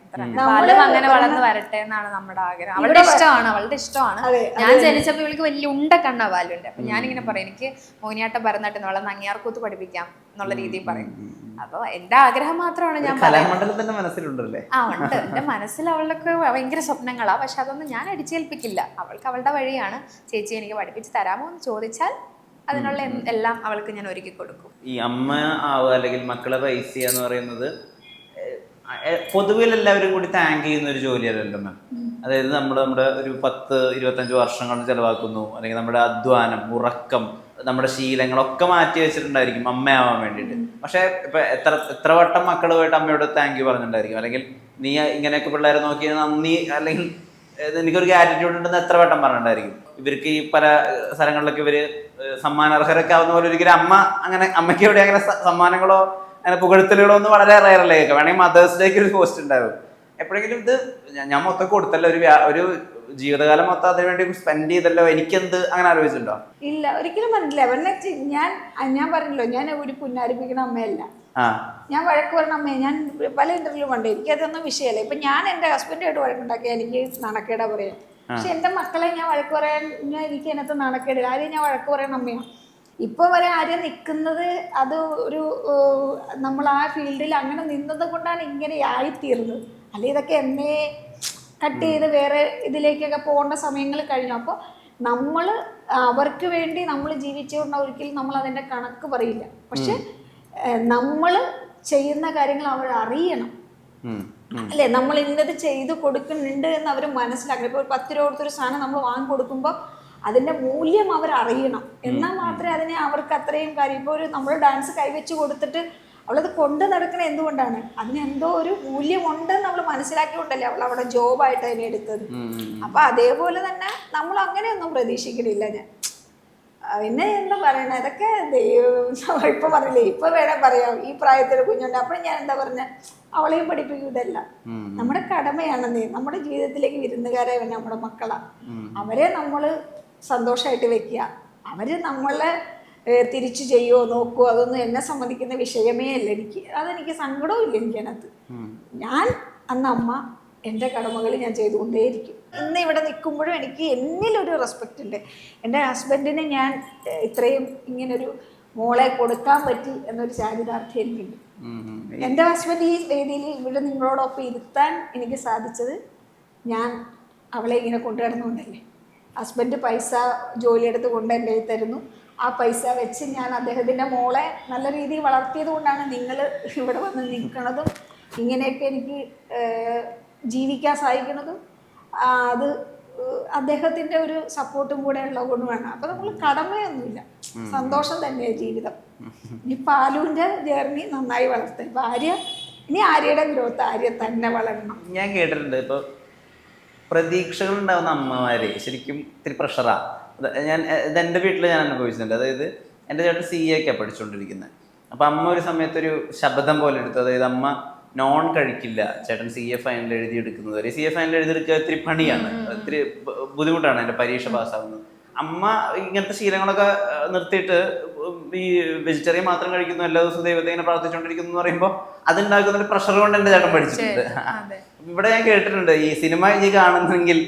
പലരും അങ്ങനെ വളർന്ന് വരട്ടെ എന്നാണ് നമ്മുടെ ആഗ്രഹം. അവളുടെ ഇഷ്ടമാണ്, അവളുടെ ഇഷ്ടമാണ്. ഞാൻ ജനിച്ചപ്പോൾ ഇവൾക്ക് വലിയ ഉണ്ട കണ്ണ പാലുണ്ട്. അപ്പൊ ഞാനിങ്ങനെ പറയും, എനിക്ക് മോഹിനിയാട്ടം ഭരതനാട്യം അവളെ നങ്ങിയാർകൂത്ത് പഠിപ്പിക്കാം എന്നുള്ള രീതിയിൽ പറയും. അപ്പൊ എന്റെ ആഗ്രഹം മാത്രമാണ് ഞാൻ കലാമണ്ഡലത്തിന്റെ മനസ്സിലുണ്ടല്ലേ? ഉണ്ട്. എന്റെ മനസ്സിൽ അവൾക്ക് ഭയങ്കര സ്വപ്നങ്ങളാ. പക്ഷെ അതൊന്നും ഞാൻ അടിച്ചേൽപ്പിക്കില്ല. അവൾക്ക് അവളുടെ വഴിയാണ്. ചേച്ചി എനിക്ക് പഠിപ്പിച്ച് തരാമോ എന്ന് ചോദിച്ചാൽ അതിനുള്ള എല്ലാം അവൾക്ക് ഞാൻ ഒരുക്കി കൊടുക്കും. ഈ അമ്മ ആവുക അല്ലെങ്കിൽ മക്കളെ റൈസ് ചെയ്യുക എന്ന് പറയുന്നത് പൊതുവിൽ എല്ലാവരും കൂടി താങ്ക് ചെയ്യുന്ന ഒരു ജോലിയല്ലല്ലോ മാം. അതായത് നമ്മുടെ ഒരു 10-25 വർഷങ്ങൾ ചെലവാക്കുന്നു, അല്ലെങ്കിൽ നമ്മുടെ അധ്വാനം, ഉറക്കം, നമ്മുടെ ശീലങ്ങളൊക്കെ മാറ്റി വെച്ചിട്ടുണ്ടായിരിക്കും അമ്മയാവാൻ വേണ്ടിയിട്ട്. പക്ഷെ ഇപ്പൊ എത്ര വട്ടം മക്കൾ പോയിട്ട് അമ്മയോട് താങ്ക് യു പറഞ്ഞിട്ടുണ്ടായിരിക്കും, അല്ലെങ്കിൽ നീ ഇങ്ങനെയൊക്കെ പിള്ളേരെ നോക്കി നന്ദി, അല്ലെങ്കിൽ എനിക്കൊരു ആറ്റിറ്റ്യൂഡ് ഉണ്ടെന്ന് എത്ര വട്ടം പറഞ്ഞിട്ടുണ്ടായിരിക്കും. ഇവർക്ക് ഈ പല സ്ഥലങ്ങളിലൊക്കെ ഇവര് സമ്മാനാർഹരൊക്കെ ആവുന്ന പോലെ ഒരിക്കലും അങ്ങനെ അമ്മയ്ക്ക് എവിടെ അങ്ങനെ സമ്മാനങ്ങളോ അങ്ങനെ പുകഴ്ത്തലുകളോ ഒന്നും വളരെ റയറല്ലേ കേൾക്കാം. വേണമെങ്കിൽ മദേഴ്സ് ഡേക്ക് ഒരു പോസ്റ്റ് ഉണ്ടാവും. എപ്പോഴെങ്കിലും ഇത് ഞാൻ മൊത്തം കൊടുത്തല്ലോ, ഒരു ജീവിതകാലം മൊത്തം അതിനു വേണ്ടി സ്പെൻഡ് ചെയ്തല്ലോ, എനിക്കെന്ത് അങ്ങനെ ആലോചിച്ചിട്ടുണ്ടോ? ഇല്ല, ഒരിക്കലും പറഞ്ഞില്ല. ഞാൻ പറഞ്ഞല്ലോ, ഞാൻ ഒരു പുന്നാരിപ്പിക്കുന്ന അമ്മയല്ല. ഞാൻ വഴക്ക് പറഞ്ഞ അമ്മയെ ഞാൻ പല ഇന്റർവ്യൂ കണ്ടു. എനിക്കതൊന്നും വിഷയമല്ല. ഇപ്പൊ ഞാൻ എൻ്റെ ഹസ്ബൻഡായിട്ട് വഴക്കുണ്ടാക്കിയാൽ എനിക്ക് നാണക്കേടാ പറയാം. പക്ഷെ എൻ്റെ മക്കളെ ഞാൻ വഴക്ക് പറയാൻ എനിക്ക് അതിനകത്ത് നാണക്കേടില്ല. ആരെയും ഞാൻ വഴക്ക് പറയുന്ന അമ്മയാണ്. ഇപ്പൊ വരെ ആരും നിൽക്കുന്നത് അത് ഒരു നമ്മൾ ആ ഫീൽഡിൽ അങ്ങനെ നിന്നത് കൊണ്ടാണ് ഇങ്ങനെ ആയിത്തീർന്നത്. അല്ലെ ഇതൊക്കെ എന്നെ കട്ട് ചെയ്ത് വേറെ ഇതിലേക്കൊക്കെ പോകേണ്ട സമയങ്ങൾ കഴിഞ്ഞു. അപ്പോൾ നമ്മൾ അവർക്ക് വേണ്ടി നമ്മൾ ജീവിച്ചുകൊണ്ട് ഒരിക്കലും നമ്മൾ അതിൻ്റെ കണക്ക് പറയില്ല. പക്ഷെ നമ്മൾ ചെയ്യുന്ന കാര്യങ്ങൾ അവർ അറിയണം. അല്ലേ, നമ്മൾ ഇന്നത് ചെയ്ത് കൊടുക്കുന്നുണ്ട് എന്ന് അവർ മനസ്സിലാക്കണം. ഇപ്പോൾ 10 രൂപ കൊടുത്തൊരു സാധനം നമ്മൾ വാങ്ങി കൊടുക്കുമ്പോൾ അതിൻ്റെ മൂല്യം അവർ അറിയണം. എന്നാൽ മാത്രമേ അതിനെ അവർക്ക് അത്രയും കാര്യം. ഇപ്പോൾ നമ്മൾ ഡാൻസ് കൈവച്ച് കൊടുത്തിട്ട് അവളത് കൊണ്ട് നടക്കണത് എന്തുകൊണ്ടാണ്? അതിനെന്തോ ഒരു മൂല്യമുണ്ടെന്ന് അവൾ മനസ്സിലാക്കിക്കൊണ്ടല്ലേ അവൾ അവിടെ ജോബായിട്ട് അതിനെ എടുത്തത്. അപ്പം അതേപോലെ തന്നെ നമ്മൾ അങ്ങനെയൊന്നും പ്രതീക്ഷിക്കണില്ല. ഞാൻ പിന്നെ എന്താ പറയണേ, ഇതൊക്കെ ഇപ്പൊ പറഞ്ഞില്ലേ, ഇപ്പൊ വേണേ പറയാം ഈ പ്രായത്തിൽ കുഞ്ഞുണ്ട്. അപ്പോഴും ഞാൻ എന്താ പറഞ്ഞ, അവളെയും പഠിപ്പിക്കും. ഇതല്ല നമ്മുടെ കടമയാണെന്നേ. നമ്മുടെ ജീവിതത്തിലേക്ക് വിരുന്നുകാരെ വേണം നമ്മുടെ മക്കളാണ്. അവരെ നമ്മൾ സന്തോഷമായിട്ട് വെക്കുക. അവര് നമ്മളെ തിരിച്ചു ചെയ്യുമോ നോക്കുമോ അതൊന്നും എന്നെ സംബന്ധിക്കുന്ന വിഷയമേ അല്ല. അതെനിക്ക് സങ്കടവും ഇല്ല എനിക്കതിനകത്ത്. ഞാൻ അന്ന് അമ്മ എൻ്റെ കടമകൾ ഞാൻ ചെയ്തുകൊണ്ടേയിരിക്കും. ഇന്ന് ഇവിടെ നിൽക്കുമ്പോഴും എനിക്ക് എന്നിലൊരു റെസ്പെക്റ്റ് ഉണ്ട്. എൻ്റെ ഹസ്ബൻഡിന് ഞാൻ ഇത്രയും ഇങ്ങനൊരു മോളെ കൊടുക്കാൻ പറ്റി എന്നൊരു ചാരിതാർത്ഥ്യം എനിക്കുണ്ട്. എൻ്റെ ഹസ്ബൻഡ് ഈ വേദിയിൽ ഇവിടെ നിങ്ങളോടൊപ്പം ഇരുത്താൻ എനിക്ക് സാധിച്ചത് ഞാൻ അവളെ ഇങ്ങനെ കൊണ്ടുവരുന്നുണ്ടല്ലേ. ഹസ്ബൻഡ് പൈസ ജോലിയെടുത്ത് കൊണ്ട് എൻ്റെ തരുന്നു. ആ പൈസ വെച്ച് ഞാൻ അദ്ദേഹത്തിൻ്റെ മോളെ നല്ല രീതിയിൽ വളർത്തിയത് കൊണ്ടാണ് നിങ്ങൾ ഇവിടെ വന്ന് നിൽക്കുന്നതും ഇങ്ങനെയൊക്കെ എനിക്ക് ജീവിക്കാൻ സാധിക്കുന്നതും. അത് അദ്ദേഹത്തിൻ്റെ ഒരു സപ്പോർട്ടും കൂടെ ഉള്ളത് കൊണ്ട് വേണം. അപ്പം നമ്മൾ കടമയൊന്നുമില്ല, സന്തോഷം തന്നെയാണ് ജീവിതം. ഇനി പാലുവിൻ്റെ ജേർണി നന്നായി വളർത്തും. ഇപ്പം ഇനി ആര്യയുടെ ഗ്രോത്ത് ആര്യ തന്നെ വളരണം. ഞാൻ കേട്ടിട്ടുണ്ട് ഇപ്പോൾ പ്രതീക്ഷകൾ ഉണ്ടാവുന്ന അമ്മമാരെ ശരിക്കും ഇത്തിരി പ്രഷറാ. ഇതെൻ്റെ വീട്ടിൽ ഞാൻ അനുഭവിച്ചിട്ടുണ്ട്. അതായത് എൻ്റെ ചേട്ടൻ CA ഒക്കെയാണ് പഠിച്ചുകൊണ്ടിരിക്കുന്നത്. അപ്പം അമ്മ ഒരു സമയത്തൊരു ശബ്ദം പോലെ എടുത്തു. അതായത് അമ്മ നോൺ കഴിക്കില്ല, ചേട്ടൻ CA ഫൈനൽ എഴുതിയെടുക്കുന്നത് വരെ. CA ഫൈനൽ എഴുതിയെടുക്കുക ഇത്തിരി പണിയാണ്, ഇത്തിരി ബുദ്ധിമുട്ടാണ് എൻ്റെ പരീക്ഷ പാസ്സാവുന്നത്. അമ്മ ഇങ്ങനത്തെ ശീലങ്ങളൊക്കെ നിർത്തിയിട്ട് ഈ വെജിറ്റേറിയൻ മാത്രം കഴിക്കുന്നു, എല്ലാ ദിവസവും ദൈവത്തെ ഇങ്ങനെ പ്രാർത്ഥിച്ചുകൊണ്ടിരിക്കുന്നു എന്ന് പറയുമ്പോൾ അതുണ്ടാക്കുന്ന ഒരു പ്രഷർ കൊണ്ട് എൻ്റെ ചേട്ടൻ പഠിച്ചിട്ടുണ്ട്. ഇവിടെ ഞാൻ കേട്ടിട്ടുണ്ട്, ഈ സിനിമ ഇനി കാണുന്നെങ്കിൽ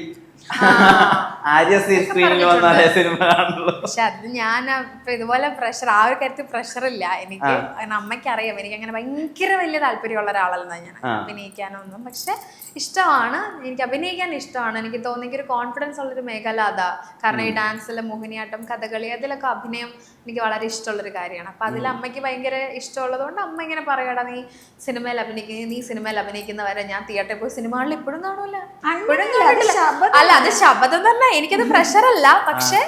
ആര്യ സ്ക്രീനിൽ വന്നാലേ സിനിമ കാണുള്ളൂ. പക്ഷെ അത് ഞാൻ ഇപ്പൊ ഇതുപോലെ പ്രഷർ, ആ ഒരു കാര്യത്തിൽ പ്രഷർ ഇല്ല എനിക്ക്. അമ്മയ്ക്ക് അറിയാം എനിക്ക് അങ്ങനെ ഭയങ്കര വലിയ താല്പര്യമുള്ള ഒരാളല്ല ഞാൻ അഭിനയിക്കാനൊന്നും. പക്ഷെ ഇഷ്ടമാണ്, എനിക്ക് അഭിനയിക്കാൻ ഇഷ്ടമാണ്. എനിക്ക് തോന്നി ഒരു കോൺഫിഡൻസ് ഉള്ളൊരു മേഖല അതാ. കാരണം ഈ ഡാൻസിലെ മോഹിനിയാട്ടം, കഥകളി അതിലൊക്കെ അഭിനയം എനിക്ക് വളരെ ഇഷ്ടമുള്ളൊരു കാര്യമാണ്. അപ്പം അതിൽ അമ്മയ്ക്ക് ഭയങ്കര ഇഷ്ടമുള്ളത് കൊണ്ട് അമ്മ ഇങ്ങനെ പറയടാ നീ സിനിമയിൽ അഭിനയിക്കുന്നവരെ ഞാൻ തിയേറ്ററിൽ പോയി സിനിമകളിൽ ഇപ്പോഴും കാണൂല. അല്ല അത് ശബ്ദം തന്നെ, എനിക്കത് പ്രഷറല്ല, പക്ഷെ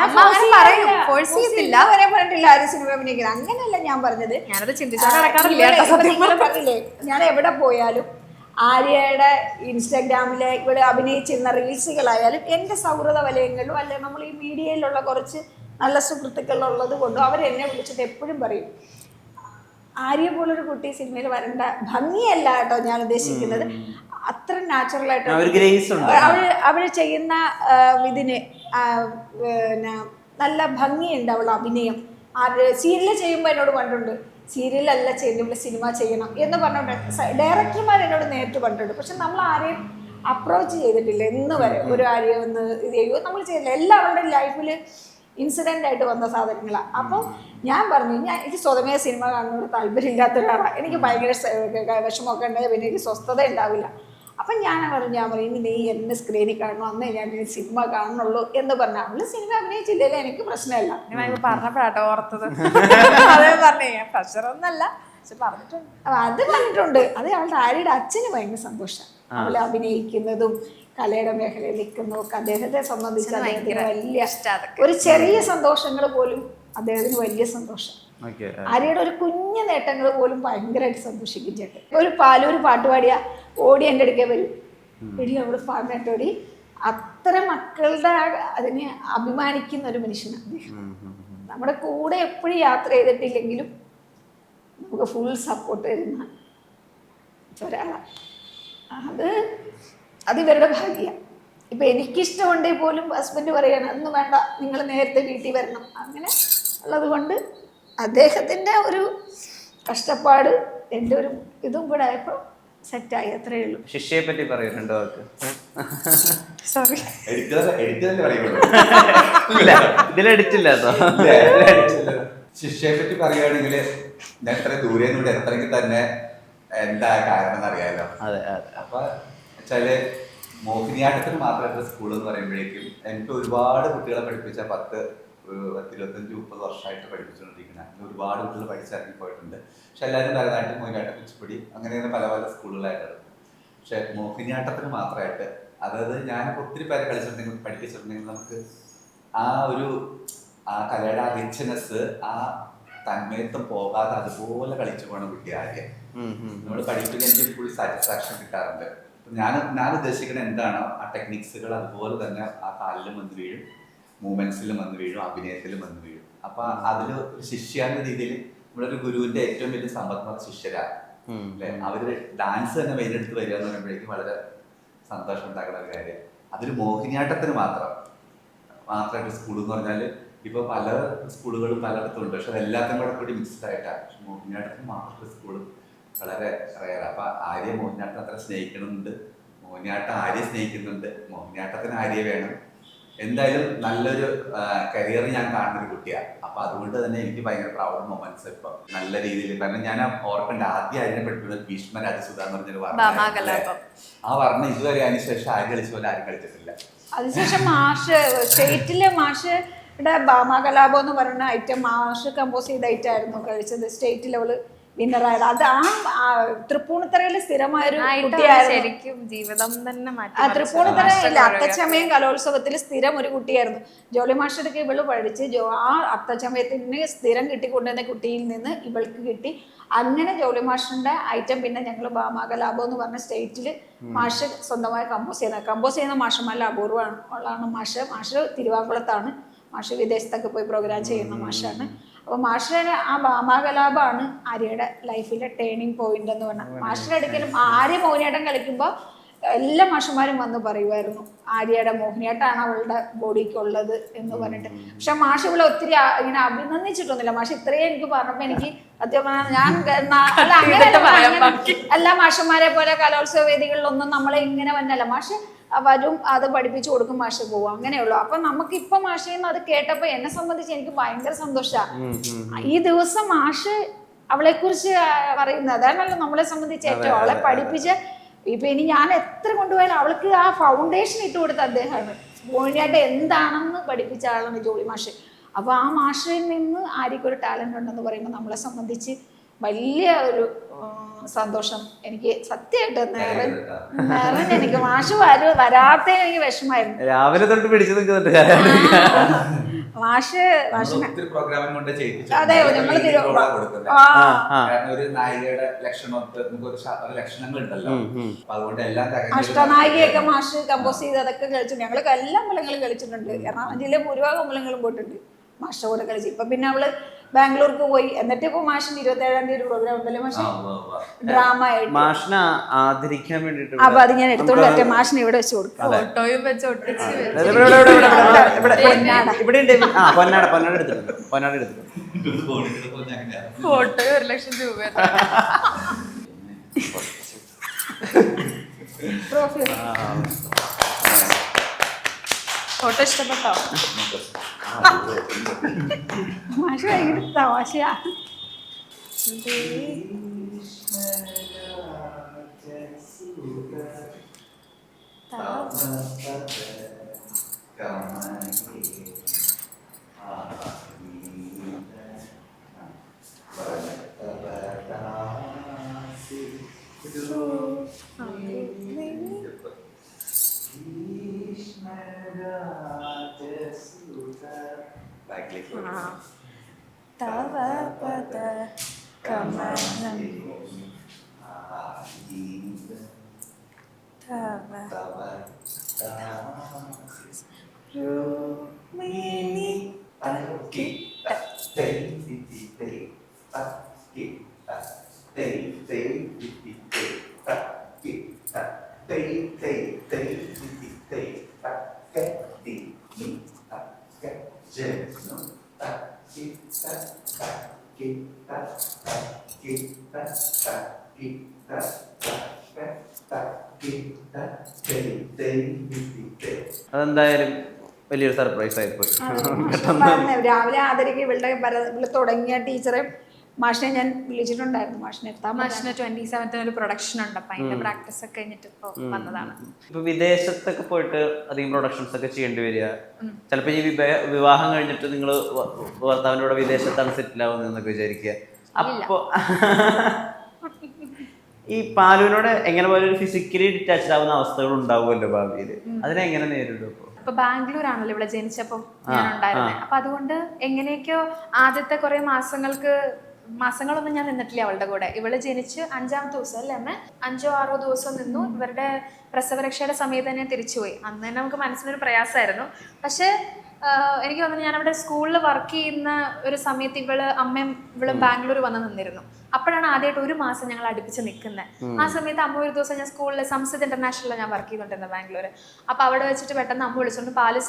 അമ്മ അങ്ങനെ പറയും, ഫോഴ്സ് ചെയ്യത്തില്ല. പറഞ്ഞിട്ടില്ല ആരും സിനിമ അഭിനയിക്കുന്നത്, അങ്ങനെയല്ല ഞാൻ പറഞ്ഞത്. ഞാനത് ചിന്തിച്ചാൽ പറഞ്ഞില്ലേ, ഞാൻ എവിടെ പോയാലും ആര്യയുടെ ഇൻസ്റ്റാഗ്രാമിലെ ഇവിടെ അഭിനയിച്ചിരുന്ന റീൽസുകളായാലും എൻ്റെ സൗഹൃദ വലയങ്ങളിലും അല്ലെ നമ്മൾ ഈ മീഡിയയിലുള്ള കുറച്ച് നല്ല സുഹൃത്തുക്കളുള്ളത് കൊണ്ടും അവരെന്നെ വിളിച്ചിട്ട് എപ്പോഴും പറയും ആര്യ പോലൊരു കുട്ടി സിനിമയിൽ വരേണ്ട, ഭംഗിയല്ല കേട്ടോ ഞാൻ ഉദ്ദേശിക്കുന്നത്, അത്ര നാച്ചുറലായിട്ട് അവൾ ചെയ്യുന്ന ഇതിന് പിന്നെ നല്ല ഭംഗിയുണ്ട് അവൾ അഭിനയം. സീരിയൽ ചെയ്യുമ്പോൾ എന്നോട് കണ്ടിട്ടുണ്ട്, സീരിയലല്ല ചെയ്യുന്നത് സിനിമ ചെയ്യണം എന്ന് പറഞ്ഞിട്ടുണ്ട്. ഡയറക്ടർമാർ എന്നോട് നേരിട്ട് കണ്ടിട്ടുണ്ട്. പക്ഷെ നമ്മൾ ആരെയും അപ്രോച്ച് ചെയ്തിട്ടില്ല ഇന്ന് വരെ. ഒരു ആരെയും ഒന്ന് ഇത് ചെയ്യുമോ നമ്മൾ ചെയ്തില്ല. എല്ലാവരുടെ ലൈഫിൽ ഇൻസിഡൻ്റ് ആയിട്ട് വന്ന സാധനങ്ങളാണ്. അപ്പോൾ ഞാൻ പറഞ്ഞു എനിക്ക് സ്വതമേ സിനിമ കാണുന്നതിനോട് താല്പര്യമില്ലാത്ത ഒരാളാണ്. എനിക്ക് ഭയങ്കര വിഷമമൊക്കെ ഉണ്ടായാൽ പിന്നെ എനിക്ക് സ്വസ്ഥത ഉണ്ടാവില്ല. അപ്പം ഞാൻ പറഞ്ഞു ഇനി നീ എന്നെ സ്ക്രീനിൽ കാണണം, അന്നേ ഞാൻ സിനിമ കാണുന്നുള്ളൂ എന്ന് പറഞ്ഞാൽ അവള് സിനിമ അഭിനയിച്ചില്ലല്ലോ, എനിക്ക് പ്രശ്നമില്ല. പറഞ്ഞപ്പോഴാട്ടോ ഓർത്തത്. അതേ പറഞ്ഞേ പ്രഷറൊന്നല്ല, പക്ഷെ പറഞ്ഞിട്ടുണ്ട്. അത് പറഞ്ഞിട്ടുണ്ട്. അത് അവളുടെ ആര്യയുടെ അച്ഛന് ഭയങ്കര സന്തോഷം അവള് അഭിനയിക്കുന്നതും കലയുടെ മേഖലയിൽ നിൽക്കുന്നതൊക്കെ. അദ്ദേഹത്തെ സംബന്ധിച്ച് അദ്ദേഹത്തിന് വലിയ ഒരു ചെറിയ സന്തോഷങ്ങൾ പോലും അദ്ദേഹത്തിന് വലിയ സന്തോഷം. ആര്യയുടെ ഒരു കുഞ്ഞു നേട്ടങ്ങൾ പോലും ഭയങ്കരമായിട്ട് സന്തോഷിക്കും ചേട്ടൻ. ഒരു പാട്ട് പാടിയാ ഓടി എൻ്റെ അടുക്കേ വരും, എടി അവിടെ പാടിനോടി. അത്ര മക്കളുടെ അതിനെ അഭിമാനിക്കുന്ന ഒരു മനുഷ്യനാണ് അദ്ദേഹം. നമ്മുടെ കൂടെ എപ്പോഴും യാത്ര ചെയ്തിട്ടില്ലെങ്കിലും നമുക്ക് ഫുൾ സപ്പോർട്ട് തരുന്ന ഒരാളാണ്. അത് ഇവരുടെ ഭാഗ്യമാണ്. ഇപ്പം എനിക്കിഷ്ടമുണ്ടെങ്കിൽ പോലും ഹസ്ബൻഡ് പറയണം ഒന്നും വേണ്ട, നിങ്ങൾ നേരത്തെ വീട്ടിൽ വരണം, അങ്ങനെ ഉള്ളത് കൊണ്ട് അദ്ദേഹത്തിൻ്റെ ഒരു കഷ്ടപ്പാട് എൻ്റെ ഒരു ഇതും കൂടെ ആയപ്പോൾ സെറ്റായി, അത്രയേ ഉള്ളൂ. ശിഷ്യയെ പറ്റി പറയൂ രണ്ടു വാക്ക്. സോറി ഇതിലെടുത്തില്ല കേട്ടോ. ശിഷ്യയെ പറ്റി പറയുകയാണെങ്കിൽ ഞാൻ എത്ര ദൂരെ നിന്ന് എത്രയെങ്കിൽ തന്നെ എന്താ കാരണം എന്നറിയാലോ. അതെ. അപ്പൊ വെച്ചാല് മോഹിനിയാട്ടത്തിന് മാത്രമായിട്ട് സ്കൂൾ എന്ന് പറയുമ്പോഴേക്കും എനിക്ക് ഒരുപാട് കുട്ടികളെ പഠിപ്പിച്ച 10-25-30 വർഷമായിട്ട് പഠിപ്പിച്ചുകൊണ്ടിരിക്കുന്ന ഒരുപാട് കുട്ടികൾ പഠിച്ചിറങ്ങി പോയിട്ടുണ്ട്. പക്ഷെ എല്ലാവരും ഭരതനാട്യം, മോഹിനിയാട്ടം, കുച്ചിപ്പുടി അങ്ങനെ പല പല സ്കൂളുകളായിട്ടാണ്. പക്ഷെ മോഹിനിയാട്ടത്തിന് മാത്രമായിട്ട്, അതായത് ഞാനിപ്പോൾ ഒത്തിരി പേരെ കളിച്ചിട്ടുണ്ടെങ്കിൽ പഠിപ്പിച്ചിട്ടുണ്ടെങ്കിൽ നമുക്ക് ആ കലയുടെ ആ റിച്ച്നെസ്, ആ തന്മയത്വം പോകാതെ അതുപോലെ കളിച്ചു പോകണം കുട്ടി ആദ്യം. നമ്മൾ പഠിപ്പിക്കാൻ എനിക്ക് ഫുൾ സാറ്റിസ്ഫാക്ഷൻ കിട്ടാറുണ്ട്. ഞാൻ ഉദ്ദേശിക്കുന്നത് എന്താണോ ആ ടെക്നിക്സുകൾ അതുപോലെ തന്നെ ആ കാലിലും വന്ന് വീഴും, മൂവ്മെന്റ്സിലും വന്ന് വീഴും, അഭിനയത്തിലും വന്ന് വീഴും. അപ്പൊ അതില് ശിഷ്യാന്റെ രീതിയിൽ നമ്മുടെ ഒരു ഗുരുവിന്റെ ഏറ്റവും വലിയ സമ്പത്ത് ശിഷ്യരാണ് അല്ലെ. അവര് ഡാൻസ് തന്നെ വെയിലെടുത്ത് വരിക എന്ന് പറയുമ്പോഴേക്കും വളരെ സന്തോഷം ഉണ്ടാക്കുന്ന ഒരു കാര്യം. അതിൽ മോഹിനിയാട്ടത്തിന് മാത്രമായിട്ട് സ്കൂൾ എന്ന് പറഞ്ഞാല് ഇപ്പൊ പല സ്കൂളുകളും പലയിടത്തും ഉണ്ട്. പക്ഷെ അതെല്ലാത്തിനും കൂടി മിക്സ്ഡ് ആയിട്ടാണ്. പക്ഷെ മോഹിനിയാട്ടത്തിന് മാത്രം സ്കൂള് വളരെ റയറാണ്. അപ്പൊ ആര്യ മോഹിനിയാട്ടം അത്ര സ്നേഹിക്കുന്നുണ്ട്, മോഹിനിയാട്ടം ആര്യ സ്നേഹിക്കുന്നുണ്ട്, മോഹിനിയാട്ടത്തിന് ആര്യ വേണം. എന്തായാലും നല്ലൊരു കരിയർ ഞാൻ കാണുന്ന ഒരു കുട്ടിയാണ്. അപ്പൊ അതുകൊണ്ട് തന്നെ എനിക്ക് ഭയങ്കര പ്രൗഡ് മൊമെന്റ്സ് ഇപ്പൊ നല്ല രീതിയിൽ. കാരണം ഞാൻ ഓർക്കണ്ട ആദ്യം ആര്യനെ പഠിപ്പിക്കുന്നത് ഭീഷ്മ രാജസുധ എന്ന് പറഞ്ഞൊരു വർണ്ണം. ആ വർണ്ണം ഇതുവരെ അതിനുശേഷം ആര് കളിച്ച പോലെ ആരും കളിച്ചിട്ടില്ല. അതിനുശേഷം സ്റ്റേറ്റിലെ മാഷയുടെ ഭാമാകലാപം എന്ന് പറയുന്ന ഐറ്റം മാഷ് കമ്പോസ് ചെയ്ത ഐറ്റം ആയിരുന്നു കഴിച്ചത്. സ്റ്റേറ്റ് ലെവല് വിന്നറായത്. അത് ആ തൃപ്പൂണിത്തറയിൽ സ്ഥിരമായൊരു കുട്ടിയായിരുന്നു. ജീവിതം തന്നെ തൃപ്പൂണിത്തറയില്ല അത്തച്ചമയം കലോത്സവത്തിൽ സ്ഥിരം ഒരു കുട്ടിയായിരുന്നു. ജോളി മാഷടുക്ക് ഇവള് പഠിച്ച് ആ അത്തച്ചമയത്തിന് സ്ഥിരം കിട്ടിക്കൊണ്ടുവന്ന കുട്ടിയിൽ നിന്ന് ഇവൾക്ക് കിട്ടി. അങ്ങനെ ജോളി മാഷിന്റെ ഐറ്റം പിന്നെ ഞങ്ങൾ ഭാമാകലാപം എന്ന് പറഞ്ഞ സ്റ്റേറ്റിൽ മാഷ് സ്വന്തമായി കമ്പോസ് ചെയ്യുന്ന മാഷന്മാരിൽ അപൂർവമാണ് മാഷ് തിരുവാങ്കുളത്താണ്. മാഷ് വിദേശത്തൊക്കെ പോയി പ്രോഗ്രാം ചെയ്യുന്ന മാഷാണ്. അപ്പോൾ മാഷിന്റെ ആ ഭാമാകലാപമാണ് ആര്യയുടെ ലൈഫിലെ ടേണിംഗ് പോയിന്റ് എന്ന് പറഞ്ഞാൽ. മാഷിന്റെ അടുക്കലും ആര്യ മോഹിനിയാട്ടം കളിക്കുമ്പോൾ എല്ലാ മാഷന്മാരും വന്ന് പറയുമായിരുന്നു ആര്യയുടെ മോഹിനിയാട്ടമാണ് അവളുടെ ബോഡിക്കുള്ളത് എന്ന് പറഞ്ഞിട്ട്. പക്ഷെ മാഷ് ഇവിടെ ഒത്തിരി ഇങ്ങനെ അഭിനന്ദിച്ചിട്ടൊന്നുമില്ല. മാഷ് ഇത്രയും എനിക്ക് പറഞ്ഞപ്പോൾ എനിക്ക് സത്യം പറഞ്ഞാൽ എല്ലാ മാഷന്മാരെ പോലെ കലോത്സവ വേദികളിലൊന്നും നമ്മളെ ഇങ്ങനെ വന്നല്ല. മാഷ് വരും, അത് പഠിപ്പിച്ചു കൊടുക്കും, മാഷ് പോവും, അങ്ങനെയുള്ളൂ. അപ്പൊ നമുക്കിപ്പൊ മാഷേന്ന് അത് കേട്ടപ്പോ എന്നെ സംബന്ധിച്ച് എനിക്ക് ഭയങ്കര സന്തോഷമാണ്. ഈ ദിവസം മാഷ് അവളെ കുറിച്ച് പറയുന്നത് അതാണല്ലോ നമ്മളെ സംബന്ധിച്ച് ഏറ്റവും. അവളെ പഠിപ്പിച്ച് ഇപ്പൊ ഇനി ഞാൻ എത്ര കൊണ്ടുപോയാലും അവൾക്ക് ആ ഫൗണ്ടേഷൻ ഇട്ട് കൊടുത്ത അദ്ദേഹമാണ്. മോഹിനിയാട്ടം എന്താണെന്ന് പഠിപ്പിച്ച ആളാണ് ജോളി മാഷ്. അപ്പോൾ ആ മാഷിൽ നിന്ന് ആർക്കൊരു ടാലൻ്റ് ഉണ്ടെന്ന് പറയുമ്പോൾ നമ്മളെ സംബന്ധിച്ച് വലിയ ഒരു സന്തോഷം. എനിക്ക് സത്യമായിട്ട് നിറഞ്ഞ് എനിക്ക് മാഷ് വരാത്ത എനിക്ക് വിഷമായിരുന്നു. രാവിലെ തൊട്ട് പിടിച്ചു നിൽക്കുന്നുണ്ട് മാഷ് ഒത്തിരി പ്രോഗ്രാമിംഗ് കൊണ്ട് അതെ ഞങ്ങൾ കാരണം ഒരു നായികയുടെ ലക്ഷണമൊക്കെ നമുക്ക് ലക്ഷണങ്ങൾ ഉണ്ടല്ലോ, അപ്പൊ അതുകൊണ്ട് എല്ലാം അഷ്ടനായികയൊക്കെ മാഷ് കമ്പോസ് ചെയ്ത് അതൊക്കെ കളിച്ചിട്ടുണ്ട്. ഞങ്ങളൊക്കെ എല്ലാ അമ്പലങ്ങളും കളിച്ചിട്ടുണ്ട്. എറണാകുളം ജില്ലയിലെ ഭൂരിഭാഗം അമ്പലങ്ങളും പോയിട്ടുണ്ട് മാഷിന്റെ കൂടെ കളിച്ച്. ഇപ്പൊ പിന്നെ അവള് ബാംഗ്ലൂർക്ക് പോയി. എന്നിട്ട് ഇപ്പൊ മാഷിന്റെ 27-ാം തീയതി ഒരു പ്രോഗ്രാം ഉണ്ടല്ലോ മാഷ്, ഡ്രാമ ആയിട്ട്. മാഷിനെ ആദരിക്കാൻ വേണ്ടിട്ട് അപ്പൊ അത് ഞാൻ എടുത്തോണ്ട് പറ്റേ മാഷിനെ ഇവിടെ വെച്ച് കൊടുക്കും. ഫോട്ടോയും വെച്ച് ഒട്ടിച്ച് ഇവിടെ ഉണ്ട്. ആ പൊന്നാട എടുത്തിട്ടുണ്ട്. ഫോട്ടോ 1,00,000 രൂപ. ഫോട്ടോ ഇഷ്ടപ്പെട്ടോ? മാഷ് ഭയങ്കര തമാശയാ. അതെന്തായാലും വലിയൊരു സർപ്രൈസ് ആയിപ്പോയി. രാവിലെ ആദരിക്ക് ഇവിടെ തുടങ്ങിയ ടീച്ചറെ മാഷിനെ ഞാൻ വിളിച്ചിട്ടുണ്ടായിരുന്നു. മാഷിനെ 27th ഒരു പ്രൊഡക്ഷൻ ഉണ്ട്. അപ്പൊ അതിന്റെ പ്രാക്ടീസ് ഒക്കെ കഴിഞ്ഞിട്ട് ഇപ്പൊ വന്നതാണ്. ഇപ്പൊ വിദേശത്തൊക്കെ പോയിട്ട് അധികം പ്രൊഡക്ഷൻസ് ഒക്കെ ചെയ്യേണ്ടി വരിക, ചിലപ്പോ ഈ വിവാഹം കഴിഞ്ഞിട്ട് നിങ്ങൾ ഭർത്താവിൻ്റെ കൂടെ വിദേശത്താണ് സെറ്റിൽ ആവുന്നതെന്നൊക്കെ വിചാരിക്കുക. അപ്പൊ ഈ പാലുവിനോട് എങ്ങനെ പോലെ ഒരു ഫിസിക്കലി ഡിറ്റാച്ച്ഡ് ആവുന്ന അവസ്ഥകൾ ഉണ്ടാവുമല്ലോ ഭാവിയിൽ, അതിനെങ്ങനെ നേരിടും? ഇപ്പൊ ബാംഗ്ലൂർ ആണല്ലോ ഇവിടെ ജനിച്ചപ്പോൾ ഞാൻ ഉണ്ടായിരുന്നത്. അപ്പൊ അതുകൊണ്ട് എങ്ങനെയൊക്കെയോ ആദ്യത്തെ കുറെ മാസങ്ങളൊന്നും ഞാൻ നിന്നിട്ടില്ല അവളുടെ കൂടെ. ഇവള് ജനിച്ച് 5ാമത്തെ ദിവസം അല്ലേ അമ്മ, 5-6 ദിവസം നിന്നു. ഇവരുടെ പ്രസവരക്ഷയുടെ സമയത്ത് തന്നെ തിരിച്ചുപോയി. അന്ന് തന്നെ നമുക്ക് മനസ്സിനൊരു പ്രയാസമായിരുന്നു. പക്ഷെ എനിക്ക് തോന്നുന്നു ഞാൻ അവിടെ സ്കൂളിൽ വർക്ക് ചെയ്യുന്ന ഒരു സമയത്ത് ഇവളും ബാംഗ്ലൂർ വന്ന് നിന്നിരുന്നു. അപ്പോഴാണ് ആദ്യമായിട്ട് 1 മാസം ഞങ്ങൾ അടുപ്പിച്ച് നിൽക്കുന്നത്. ആ സമയത്ത് അമ്മ ഒരു ദിവസം ഞാൻ സ്കൂളിൽ സംസദ് ഇന്റർനാഷണലിൽ ഞാൻ വർക്ക് ചെയ്തോണ്ടിരുന്നത് ബാംഗ്ലൂർ. അപ്പൊ അവിടെ വെച്ചിട്ട് പെട്ടെന്ന് അമ്മ വിളിച്ചോണ്ട് പാല്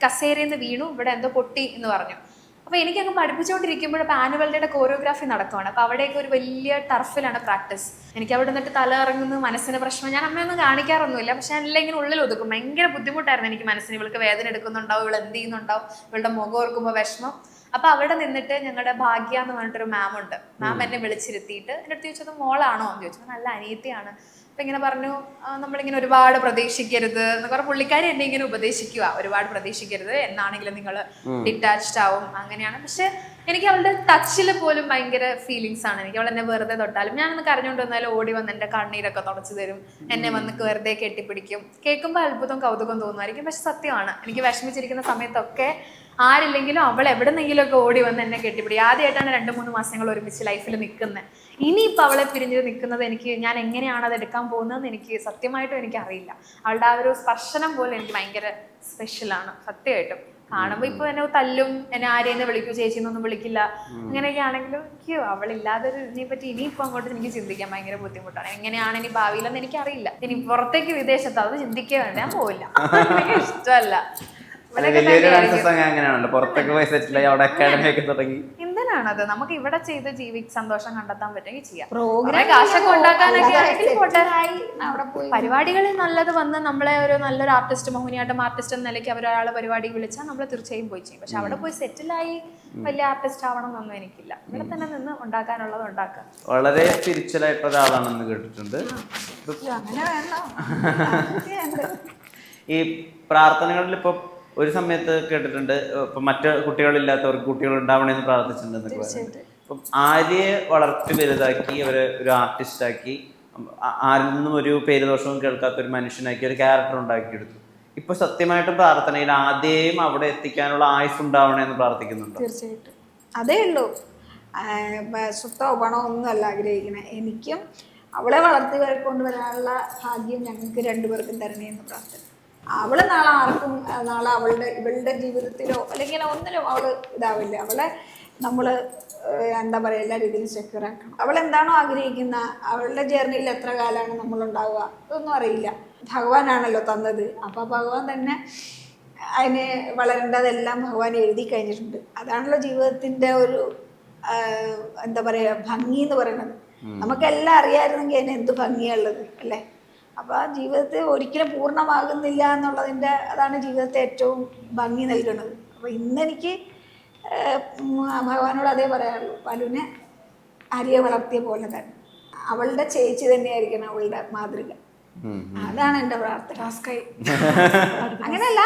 കസേരയിൽ നിന്ന് വീണു, ഇവിടെ എന്തോ പൊട്ടി എന്ന് പറഞ്ഞു. അപ്പോൾ എനിക്കങ്ങ് പഠിപ്പിച്ചുകൊണ്ടിരിക്കുമ്പോൾ ഇപ്പോൾ ആനുവൽ ഡേയുടെ കോറിയോഗ്രാഫി നടക്കുവാണ്. അപ്പോൾ അവിടെയൊക്കെ ഒരു വലിയ ടർഫിലാണ് പ്രാക്ടീസ്. എനിക്ക് അവിടെ നിന്നിട്ട് തല ഇറങ്ങുന്നു, മനസ്സിന് പ്രശ്നം. ഞാൻ അമ്മയൊന്നും കാണിക്കാറൊന്നുമില്ല, പക്ഷെ എല്ലാം ഇങ്ങനെ ഉള്ളിൽ ഒതുക്കും. ഭയങ്കര ബുദ്ധിമുട്ടായിരുന്നു എനിക്ക് മനസ്സിന്. ഇവൾക്ക് വേദന എടുക്കുന്നുണ്ടാവും, ഇവൾ എന്ത് ചെയ്യുന്നുണ്ടാവും, ഇവളുടെ മുഖം ഓർക്കുമ്പോൾ വിഷമം. അപ്പോൾ അവിടെ നിന്നിട്ട് ഞങ്ങളുടെ ഭാഗ്യ എന്ന് പറഞ്ഞിട്ടൊരു മാം ഉണ്ട്. മാം എന്നെ വിളിച്ചിരുത്തിയിട്ട് എൻ്റെ അടുത്ത് ചോദിച്ചത് മോളാണോ എന്ന് ചോദിച്ചു. നല്ല അനിയത്തിയാണ്. അപ്പം ഇങ്ങനെ പറഞ്ഞു, നമ്മളിങ്ങനെ ഒരുപാട് പ്രതീക്ഷിക്കരുത് എന്നൊക്കെ പറഞ്ഞ പുള്ളിക്കാരി എന്നെ ഇങ്ങനെ ഉപദേശിക്കുക, ഒരുപാട് പ്രതീക്ഷിക്കരുത്, എന്നാണെങ്കിലും നിങ്ങൾ ഡിറ്റാച്ച്ഡ് ആവും, അങ്ങനെയാണ്. പക്ഷെ എനിക്ക് അവളുടെ ടച്ചിൽ പോലും ഭയങ്കര ഫീലിങ്സ് ആണ്. എനിക്ക് അവൾ എന്നെ വെറുതെ തൊട്ടാലും, ഞാനൊന്ന് കരഞ്ഞുകൊണ്ട് വന്നാലും ഓടി വന്ന് എൻ്റെ കണ്ണീരൊക്കെ തുടച്ചു തരും, എന്നെ വന്ന് വെറുതെ കെട്ടിപ്പിടിക്കും. കേൾക്കുമ്പോൾ അത്ഭുതം കൗതുകം തോന്നുമായിരിക്കും, പക്ഷെ സത്യമാണ്. എനിക്ക് വിഷമിച്ചിരിക്കുന്ന സമയത്തൊക്കെ ആരില്ലെങ്കിലും അവൾ എവിടെന്നെങ്കിലും ഒക്കെ ഓടി വന്ന് എന്നെ കെട്ടിപ്പിടിക്കും. ആദ്യമായിട്ടാണ് 2-3 മാസങ്ങൾ ഒരുമിച്ച് ലൈഫിൽ നിൽക്കുന്നത്. ഇനിയിപ്പോൾ അവളെ പിരിഞ്ഞ് നിൽക്കുന്നത് ഞാൻ എങ്ങനെയാണ് അത് എടുക്കാൻ പോകുന്നതെന്ന് എനിക്ക് സത്യമായിട്ടും എനിക്കറിയില്ല. അവളുടെ ആ ഒരു സ്പർശനം പോലെ എനിക്ക് ഭയങ്കര സ്പെഷ്യലാണ് സത്യമായിട്ടും. കാണുമ്പോൾ ഇപ്പോൾ എന്നെ തല്ലും, എന്നെ ആരെയെന്ന് വിളിക്കൂ, ചേച്ചിന്നൊന്നും വിളിക്കില്ല, അങ്ങനെയൊക്കെ ആണെങ്കിലും എനിക്ക് അവളില്ലാതെ ഇതിനെപ്പറ്റി ഇനിയിപ്പോൾ അങ്ങോട്ട് എനിക്ക് ചിന്തിക്കാൻ ഭയങ്കര ബുദ്ധിമുട്ടാണ്. എങ്ങനെയാണ് ഇനി ഭാവിയിലെന്ന് എനിക്കറിയില്ല. ഇനി പുറത്തേക്ക് വിദേശത്ത് അത് ചിന്തിക്കുക വേണ്ട, ഞാൻ പോവില്ല, എനിക്ക് ഇഷ്ടമല്ല. അങ്ങനെയാണല്ലോ, പുറത്തൊക്കെ പോയി സെറ്റിൽ ആയി അവിടെ അക്കാഡമി ഒക്കെ തുടങ്ങി. എന്തിനാണത്? നമുക്ക് ഇവിടെ ചെയ്ത് സന്തോഷം കണ്ടെത്താൻ പറ്റുമെങ്കിൽ ചെയ്യാം. കാശൊക്കെ ഉണ്ടാക്കാനൊക്കെ പരിപാടികളിൽ നല്ലത് വന്ന് നമ്മളെ ഒരു നല്ലൊരു ആർട്ടിസ്റ്റ്, മോഹിനിയാട്ടം ആർട്ടിസ്റ്റ് എന്ന നിലയ്ക്ക് അവരൊരാളെ പരിപാടി വിളിച്ചാൽ നമ്മൾ തീർച്ചയായും പോയി ചെയ്യും. പക്ഷെ അവിടെ പോയി സെറ്റിലായി വലിയ ആർട്ടിസ്റ്റ് ആവണം എന്നൊന്നും എനിക്കില്ല. ഇവിടെ തന്നെ നിന്ന് ഉണ്ടാക്കാനുള്ളത് ഉണ്ടാക്കാം. വളരെ സ്പിരിച്വൽ ആയിട്ടുള്ള ഒരാളാണെന്ന് കേട്ടിട്ടുണ്ട്. അങ്ങനെ വേണ്ട. ഈ പ്രാർത്ഥനകളിൽ ഇപ്പൊ ഒരു സമയത്ത് കേട്ടിട്ടുണ്ട് ഇപ്പൊ മറ്റു കുട്ടികളില്ലാത്തവർക്ക് കുട്ടികൾ ഉണ്ടാവണമെന്ന് പ്രാർത്ഥിച്ചിട്ടുണ്ടെന്നൊക്കെ പറയുന്നത്. അപ്പം ആര്യയെ വളർത്തി വലുതാക്കി ഒരു ആർട്ടിസ്റ്റാക്കി, ആരിൽ നിന്നും ഒരു പേരുദോഷവും കേൾക്കാത്ത ഒരു മനുഷ്യനാക്കി ഒരു ക്യാരക്ടർ ഉണ്ടാക്കിയെടുത്തു. ഇപ്പൊ സത്യമായിട്ടും പ്രാർത്ഥനയിൽ ആദ്യം അവിടെ എത്തിക്കാനുള്ള ആയുസ് ഉണ്ടാവണമെന്ന് പ്രാർത്ഥിക്കുന്നുണ്ടോ? തീർച്ചയായിട്ടും അതേ ഉള്ളൂ. സ്വത്തോ പണോ ഒന്നും അല്ല ആഗ്രഹിക്കണേ. എനിക്കും അവളെ വളർത്തി കൊണ്ടുവരാനുള്ള ഭാഗ്യം ഞങ്ങൾക്ക് രണ്ടുപേർക്കും തരണേ എന്ന് പ്രാർത്ഥന. അവള് നാളെ ഇവളുടെ ജീവിതത്തിലോ അല്ലെങ്കിൽ ഒന്നിലും അവള് ഇതാവില്ല. അവളെ നമ്മൾ എന്താ പറയുക, എല്ലാ രീതിയിലും സെക്യൂർ ആക്കണം. അവൾ എന്താണോ ആഗ്രഹിക്കുന്ന, അവളുടെ ജേർണിയിൽ എത്ര കാലമാണ് നമ്മളുണ്ടാവുക ഇതൊന്നും അറിയില്ല. ഭഗവാനാണല്ലോ തന്നത്. അപ്പോൾ ഭഗവാൻ തന്നെ അതിന് വളരേണ്ടതെല്ലാം ഭഗവാൻ എഴുതി കഴിഞ്ഞിട്ടുണ്ട്. അതാണല്ലോ ജീവിതത്തിൻ്റെ ഒരു എന്താ പറയുക ഭംഗി എന്ന് പറയുന്നത്. നമുക്കെല്ലാം അറിയാമായിരുന്നെങ്കിൽ അതിന് എന്ത് ഭംഗിയുള്ളത് അല്ലേ? അപ്പോൾ ആ ജീവിതത്തെ ഒരിക്കലും പൂർണ്ണമാകുന്നില്ല എന്നുള്ളതിൻ്റെ അതാണ് ജീവിതത്തെ ഏറ്റവും ഭംഗി നൽകുന്നത്. അപ്പോൾ ഇന്നെനിക്ക് ഭഗവാനോട് അതേ പറയാറുള്ളൂ, പലുവിനെ ആര്യയെ വളർത്തിയ പോലെ തന്നെ അവളുടെ ചേച്ചി തന്നെയായിരിക്കണം അവളുടെ മാതൃക. അതാണ് എൻ്റെ പ്രാർത്ഥന. അങ്ങനെയല്ല,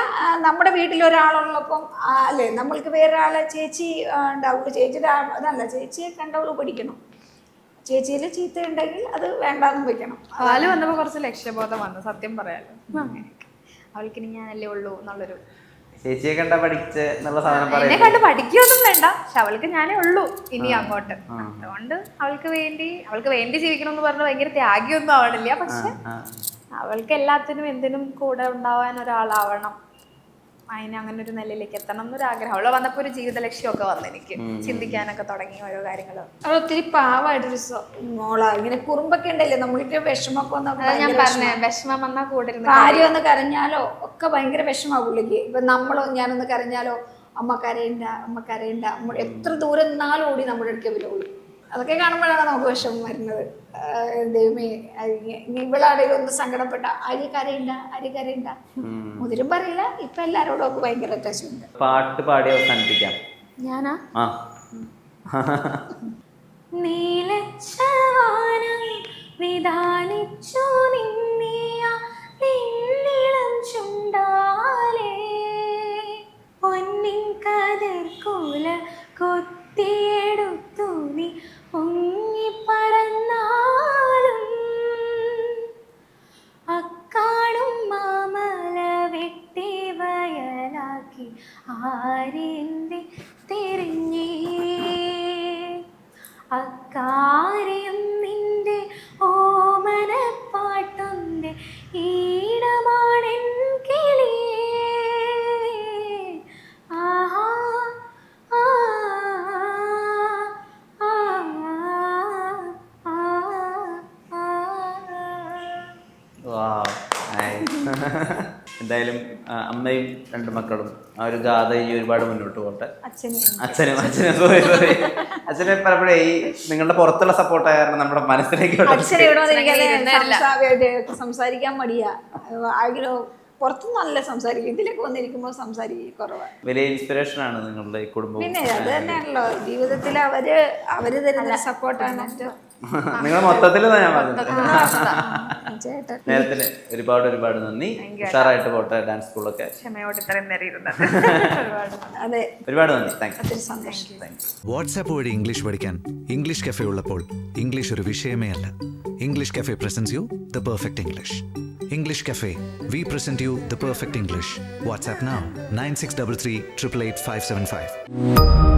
നമ്മുടെ വീട്ടിലൊരാളുള്ളപ്പം അല്ലേ നമ്മൾക്ക് വേറൊരാളെ ചേച്ചി ഉണ്ടാവും. ചേച്ചിയുടെ അതല്ല, ചേച്ചിയെ കണ്ടവള് പഠിക്കണം. ചേച്ചിയിൽ ചീത്ത ഉണ്ടെങ്കിൽ അത് വേണ്ടാന്ന് വെക്കണം. പാല് വന്നപ്പോൾ കുറച്ച് ലക്ഷ്യബോധം വന്നു, സത്യം പറയാലോ. അങ്ങനെയൊക്കെ അവൾക്കിനി ഞാനല്ലേ ഉള്ളൂ എന്നുള്ളൊരു, ചേച്ചിയെ കണ്ട പഠിച്ച എന്നുള്ള സാധനം എന്നെ കണ്ട് പഠിക്കുകയൊന്നും വേണ്ട, പക്ഷെ അവൾക്ക് ഞാനേ ഉള്ളൂ ഇനി അങ്ങോട്ട്. അതുകൊണ്ട് അവൾക്ക് വേണ്ടി ജീവിക്കണമെന്ന് പറഞ്ഞ് ഭയങ്കര ത്യാഗിയൊന്നും ആവണില്ല. പക്ഷെ അവൾക്ക് എല്ലാത്തിനും എന്തിനും കൂടെ ഉണ്ടാവാൻ ഒരാളാവണം. അതിന് അങ്ങനെ ഒരു നിലയിലേക്ക് എത്തണം എന്നൊരാഗ്രഹം. അവള് വന്നപ്പോ ഒരു ജീവിത ലക്ഷ്യമൊക്കെ വന്നു, എനിക്ക് ചിന്തിക്കാനൊക്കെ തുടങ്ങി ഓരോ കാര്യങ്ങളും. അവൾ ഒത്തിരി പാവമായിട്ടൊരു മോളാ. ഇങ്ങനെ കുറുമ്പൊക്കെ ഉണ്ടല്ലേ, നമ്മൾക്ക് വിഷമൊക്കെ വന്നപ്പോ ഞാൻ പറഞ്ഞ വിഷമം വന്നാൽ കൂടെ കാര്യം ഒന്ന് കരഞ്ഞാലോ ഒക്കെ ഭയങ്കര വിഷമാ പുള്ളിക്ക്. ഇപ്പൊ ഞാനൊന്ന് കരഞ്ഞാലോ അമ്മ കരയണ്ട എത്ര ദൂരം നിന്നാലും ഓടി നമ്മുടെ അടുക്കേ വരുള്ളൂ. അതൊക്കെ കാണുമ്പോഴാണ് നമുക്ക് വിഷമം വരുന്നത്. ദൈവമേ, ഇവളാണെങ്കിലും ഒന്ന് സങ്കടപ്പെട്ട അരി കരയണ്ട മുതിരും പറയില്ല. ഇപ്പൊ എല്ലാരോടും ഒക്കെ ഭയങ്കര അറ്റാച്ച്മെന്റ്. പാട്ട് പാടി അവസാനിപ്പിക്കാം. ഞാനാ നീലച്ചവാനം വിധാനിച്ചു നിന്നിയ നിന്നിളം ചുണ്ടാലേ പൊന്നിൻ കതിർക്കൂല കൊത്തിയെടുത്തു നീ പൊങ്ങിപ്പറന്നാലും അക്കാണും മാമല വെട്ടി വയലാക്കി ആരെന്തി തിരിഞ്ഞേ അക്കാര്യം നിന്റെ ഓമനപ്പാട്ടൊന്റെ ഈടമാണെൻ കിളിയേ ആഹാ എന്തായാലും അമ്മയും രണ്ട് മക്കളും ആ ഒരു ഗാഥ ഇനി ഒരുപാട് മുന്നോട്ട് പോകട്ടെ. അച്ഛനെ പലപ്പോഴേ ഈ നിങ്ങളുടെ പുറത്തുള്ള സപ്പോർട്ടായ കാരണം നമ്മുടെ മനസ്സിലേക്ക് സംസാരിക്കാൻ മടിയാ. ആഗ്രഹം പുറത്തുനിന്ന് നല്ല സംസാരിക്കും, ഇതിലൊക്കെ വന്നിരിക്കുമ്പോൾ സംസാരിക്കും കുറവാണ്. വലിയ ഇൻസ്പിറേഷൻ ആണ് നിങ്ങളുടെ ഈ കുടുംബം. പിന്നെ അത് തന്നെയാണല്ലോ ജീവിതത്തിൽ അവര് തരുന്ന സപ്പോർട്ടാണ്. നിങ്ങൾ മൊത്തത്തിൽ ഞാൻ പറഞ്ഞത്. നേരത്തിന് ഒരുപാട് നന്ദി. ഉഷാറായിട്ട് പോട്ടെ ഡാൻസ് സ്കൂളൊക്കെ. ക്ഷമയോടെ ഇത്രയും നേരം ഇരുന്നത്. അതെ, ഒരുപാട് നന്ദി. Thank you. സന്തോഷം. വാട്സാപ്പ് വഴി ഇംഗ്ലീഷ് പഠിക്കാൻ ഇംഗ്ലീഷ് കഫേ ഉള്ളപ്പോൾ ഇംഗ്ലീഷ് ഒരു വിഷയമേ അല്ല. English cafe presents you the perfect English. English Cafe. We present you the perfect English. WhatsApp now 9633 888 575.